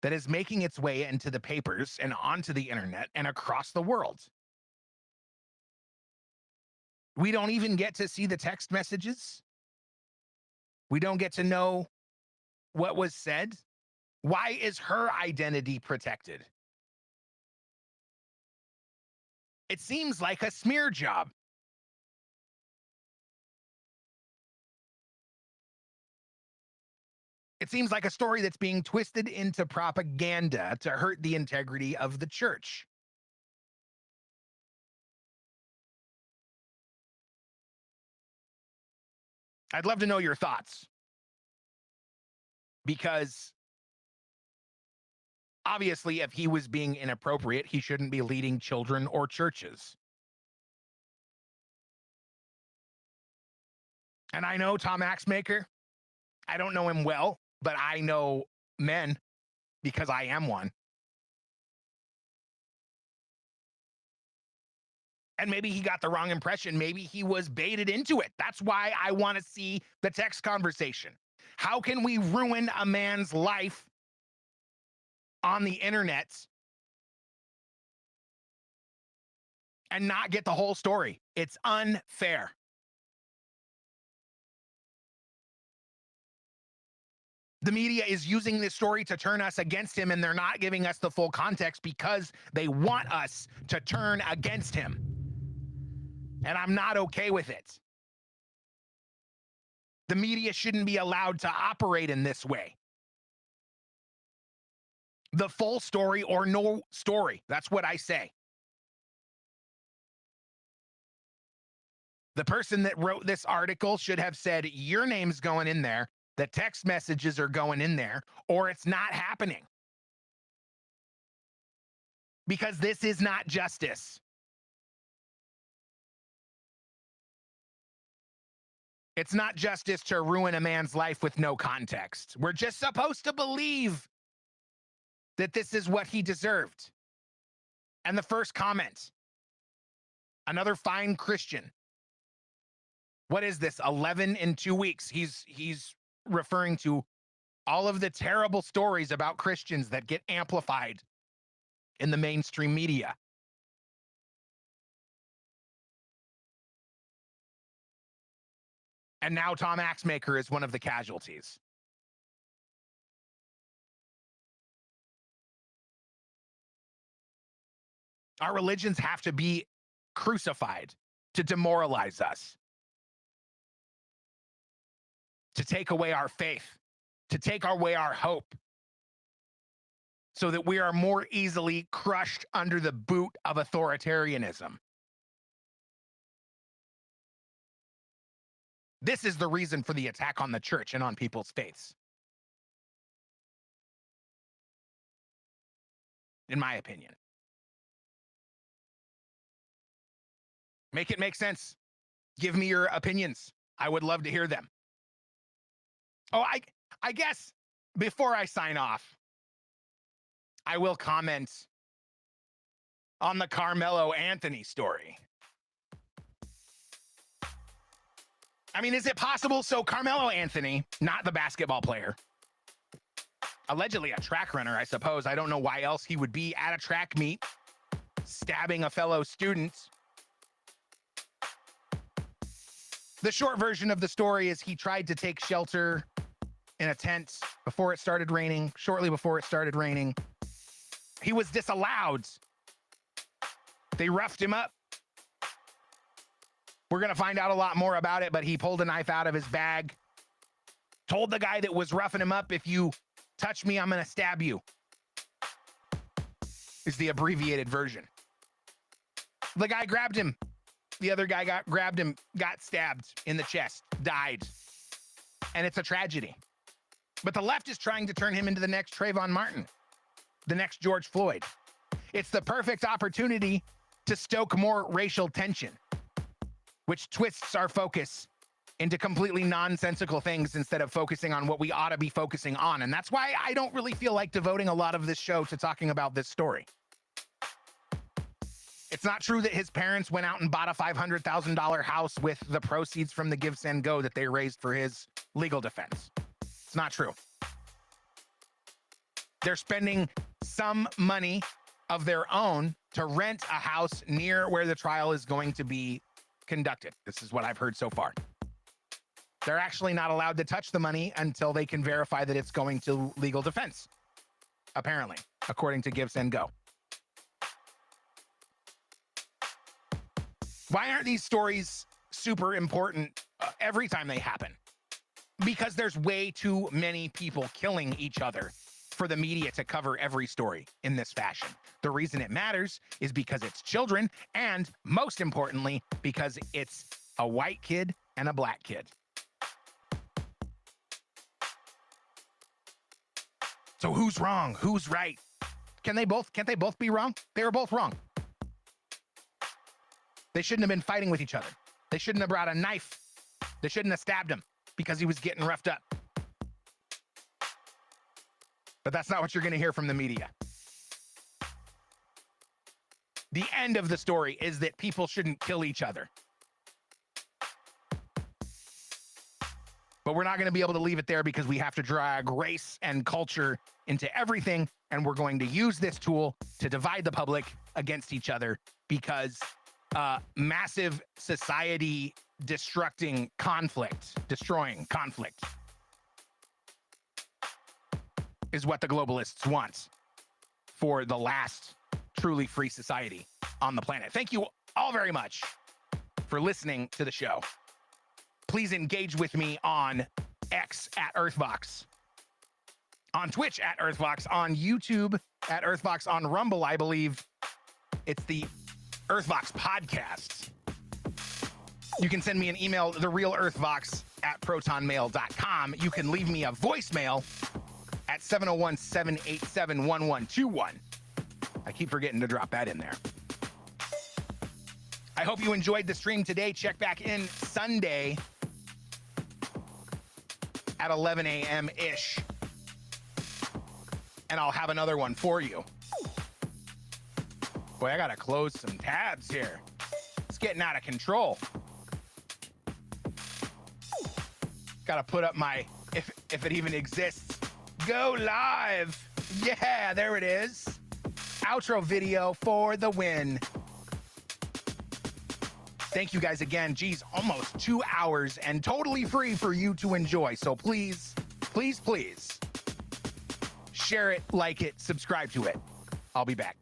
that is making its way into the papers and onto the internet and across the world? We don't even get to see the text messages. We don't get to know what was said. Why is her identity protected? It seems like a smear job. It seems like a story that's being twisted into propaganda to hurt the integrity of the church. I'd love to know your thoughts, because obviously, if he was being inappropriate, he shouldn't be leading children or churches. And I know Tom Axmaker. I don't know him well, but I know men because I am one. And maybe he got the wrong impression. Maybe he was baited into it. That's why I want to see the text conversation. How can we ruin a man's life on the internet and not get the whole story? It's unfair. The media is using this story to turn us against him, and they're not giving us the full context because they want us to turn against him. And I'm not okay with it. The media shouldn't be allowed to operate in this way. The full story or no story. That's what I say. The person that wrote this article should have said, your name's going in there, the text messages are going in there, or it's not happening. Because this is not justice. It's not justice to ruin a man's life with no context. We're just supposed to believe that this is what he deserved. And the first comment, another fine Christian. What is this? 11 in 2 weeks. He's referring to all of the terrible stories about Christians that get amplified in the mainstream media. And now Tom Axmaker is one of the casualties. Our religions have to be crucified to demoralize us, to take away our faith, to take away our hope, so that we are more easily crushed under the boot of authoritarianism. This is the reason for the attack on the church and on people's faiths, in my opinion. Make it make sense. Give me your opinions. I would love to hear them. Oh, I guess before I sign off, I will comment on the Carmelo Anthony story. I mean, is it possible? So Carmelo Anthony, not the basketball player, allegedly a track runner, I suppose. I don't know why else he would be at a track meet, stabbing a fellow student. The short version of the story is he tried to take shelter in a tent before it started raining, shortly before it started raining. He was disallowed. They roughed him up. We're going to find out a lot more about it, but he pulled a knife out of his bag told the guy that was roughing him up, if you touch me, I'm going to stab you. Is the abbreviated version. The guy grabbed him. The other guy grabbed him, got stabbed in the chest, died. And it's a tragedy. But the left is trying to turn him into the next Trayvon Martin, the next George Floyd. It's the perfect opportunity to stoke more racial tension, which twists our focus into completely nonsensical things instead of focusing on what we ought to be focusing on. And that's why I don't really feel like devoting a lot of this show to talking about this story. It's not true that his parents went out and bought a $500,000 house with the proceeds from the Give, Send, Go that they raised for his legal defense. It's not true. They're spending some money of their own to rent a house near where the trial is going to be conducted. This is what I've heard so far. They're actually not allowed to touch the money until they can verify that it's going to legal defense, apparently, according to Give, Send, Go. Why aren't these stories super important every time they happen? Because there's way too many people killing each other for the media to cover every story in this fashion. The reason it matters is because it's children, and most importantly, because it's a white kid and a black kid. So who's wrong? Who's right? Can't they both be wrong? They were both wrong. They shouldn't have been fighting with each other. They shouldn't have brought a knife. They shouldn't have stabbed him because he was getting roughed up. But that's not what you're going to hear from the media. The end of the story is that people shouldn't kill each other. But we're not going to be able to leave it there because we have to drag race and culture into everything. And we're going to use this tool to divide the public against each other because massive society destroying conflict is what the globalists want for the last truly free society on the planet. Thank you all very much for listening to the show. Please engage with me on X at earthvox, on Twitch at earthvox, on YouTube at earthvox, on Rumble, I believe it's the earthvox podcast. You can send me an email, therealearthvox@protonmail.com. You can leave me a voicemail at 701-787-1121. I keep forgetting to drop that in there. I hope you enjoyed the stream today. Check back in Sunday at 11 a.m.-ish. And I'll have another one for you. Boy, I gotta close some tabs here. It's getting out of control. Gotta put up my, if it even exists, go live. Yeah, there it is. Outro video for the win. Thank you guys again. Geez, almost 2 hours and totally free for you to enjoy. So please, please, please share it, like it, subscribe to it. I'll be back.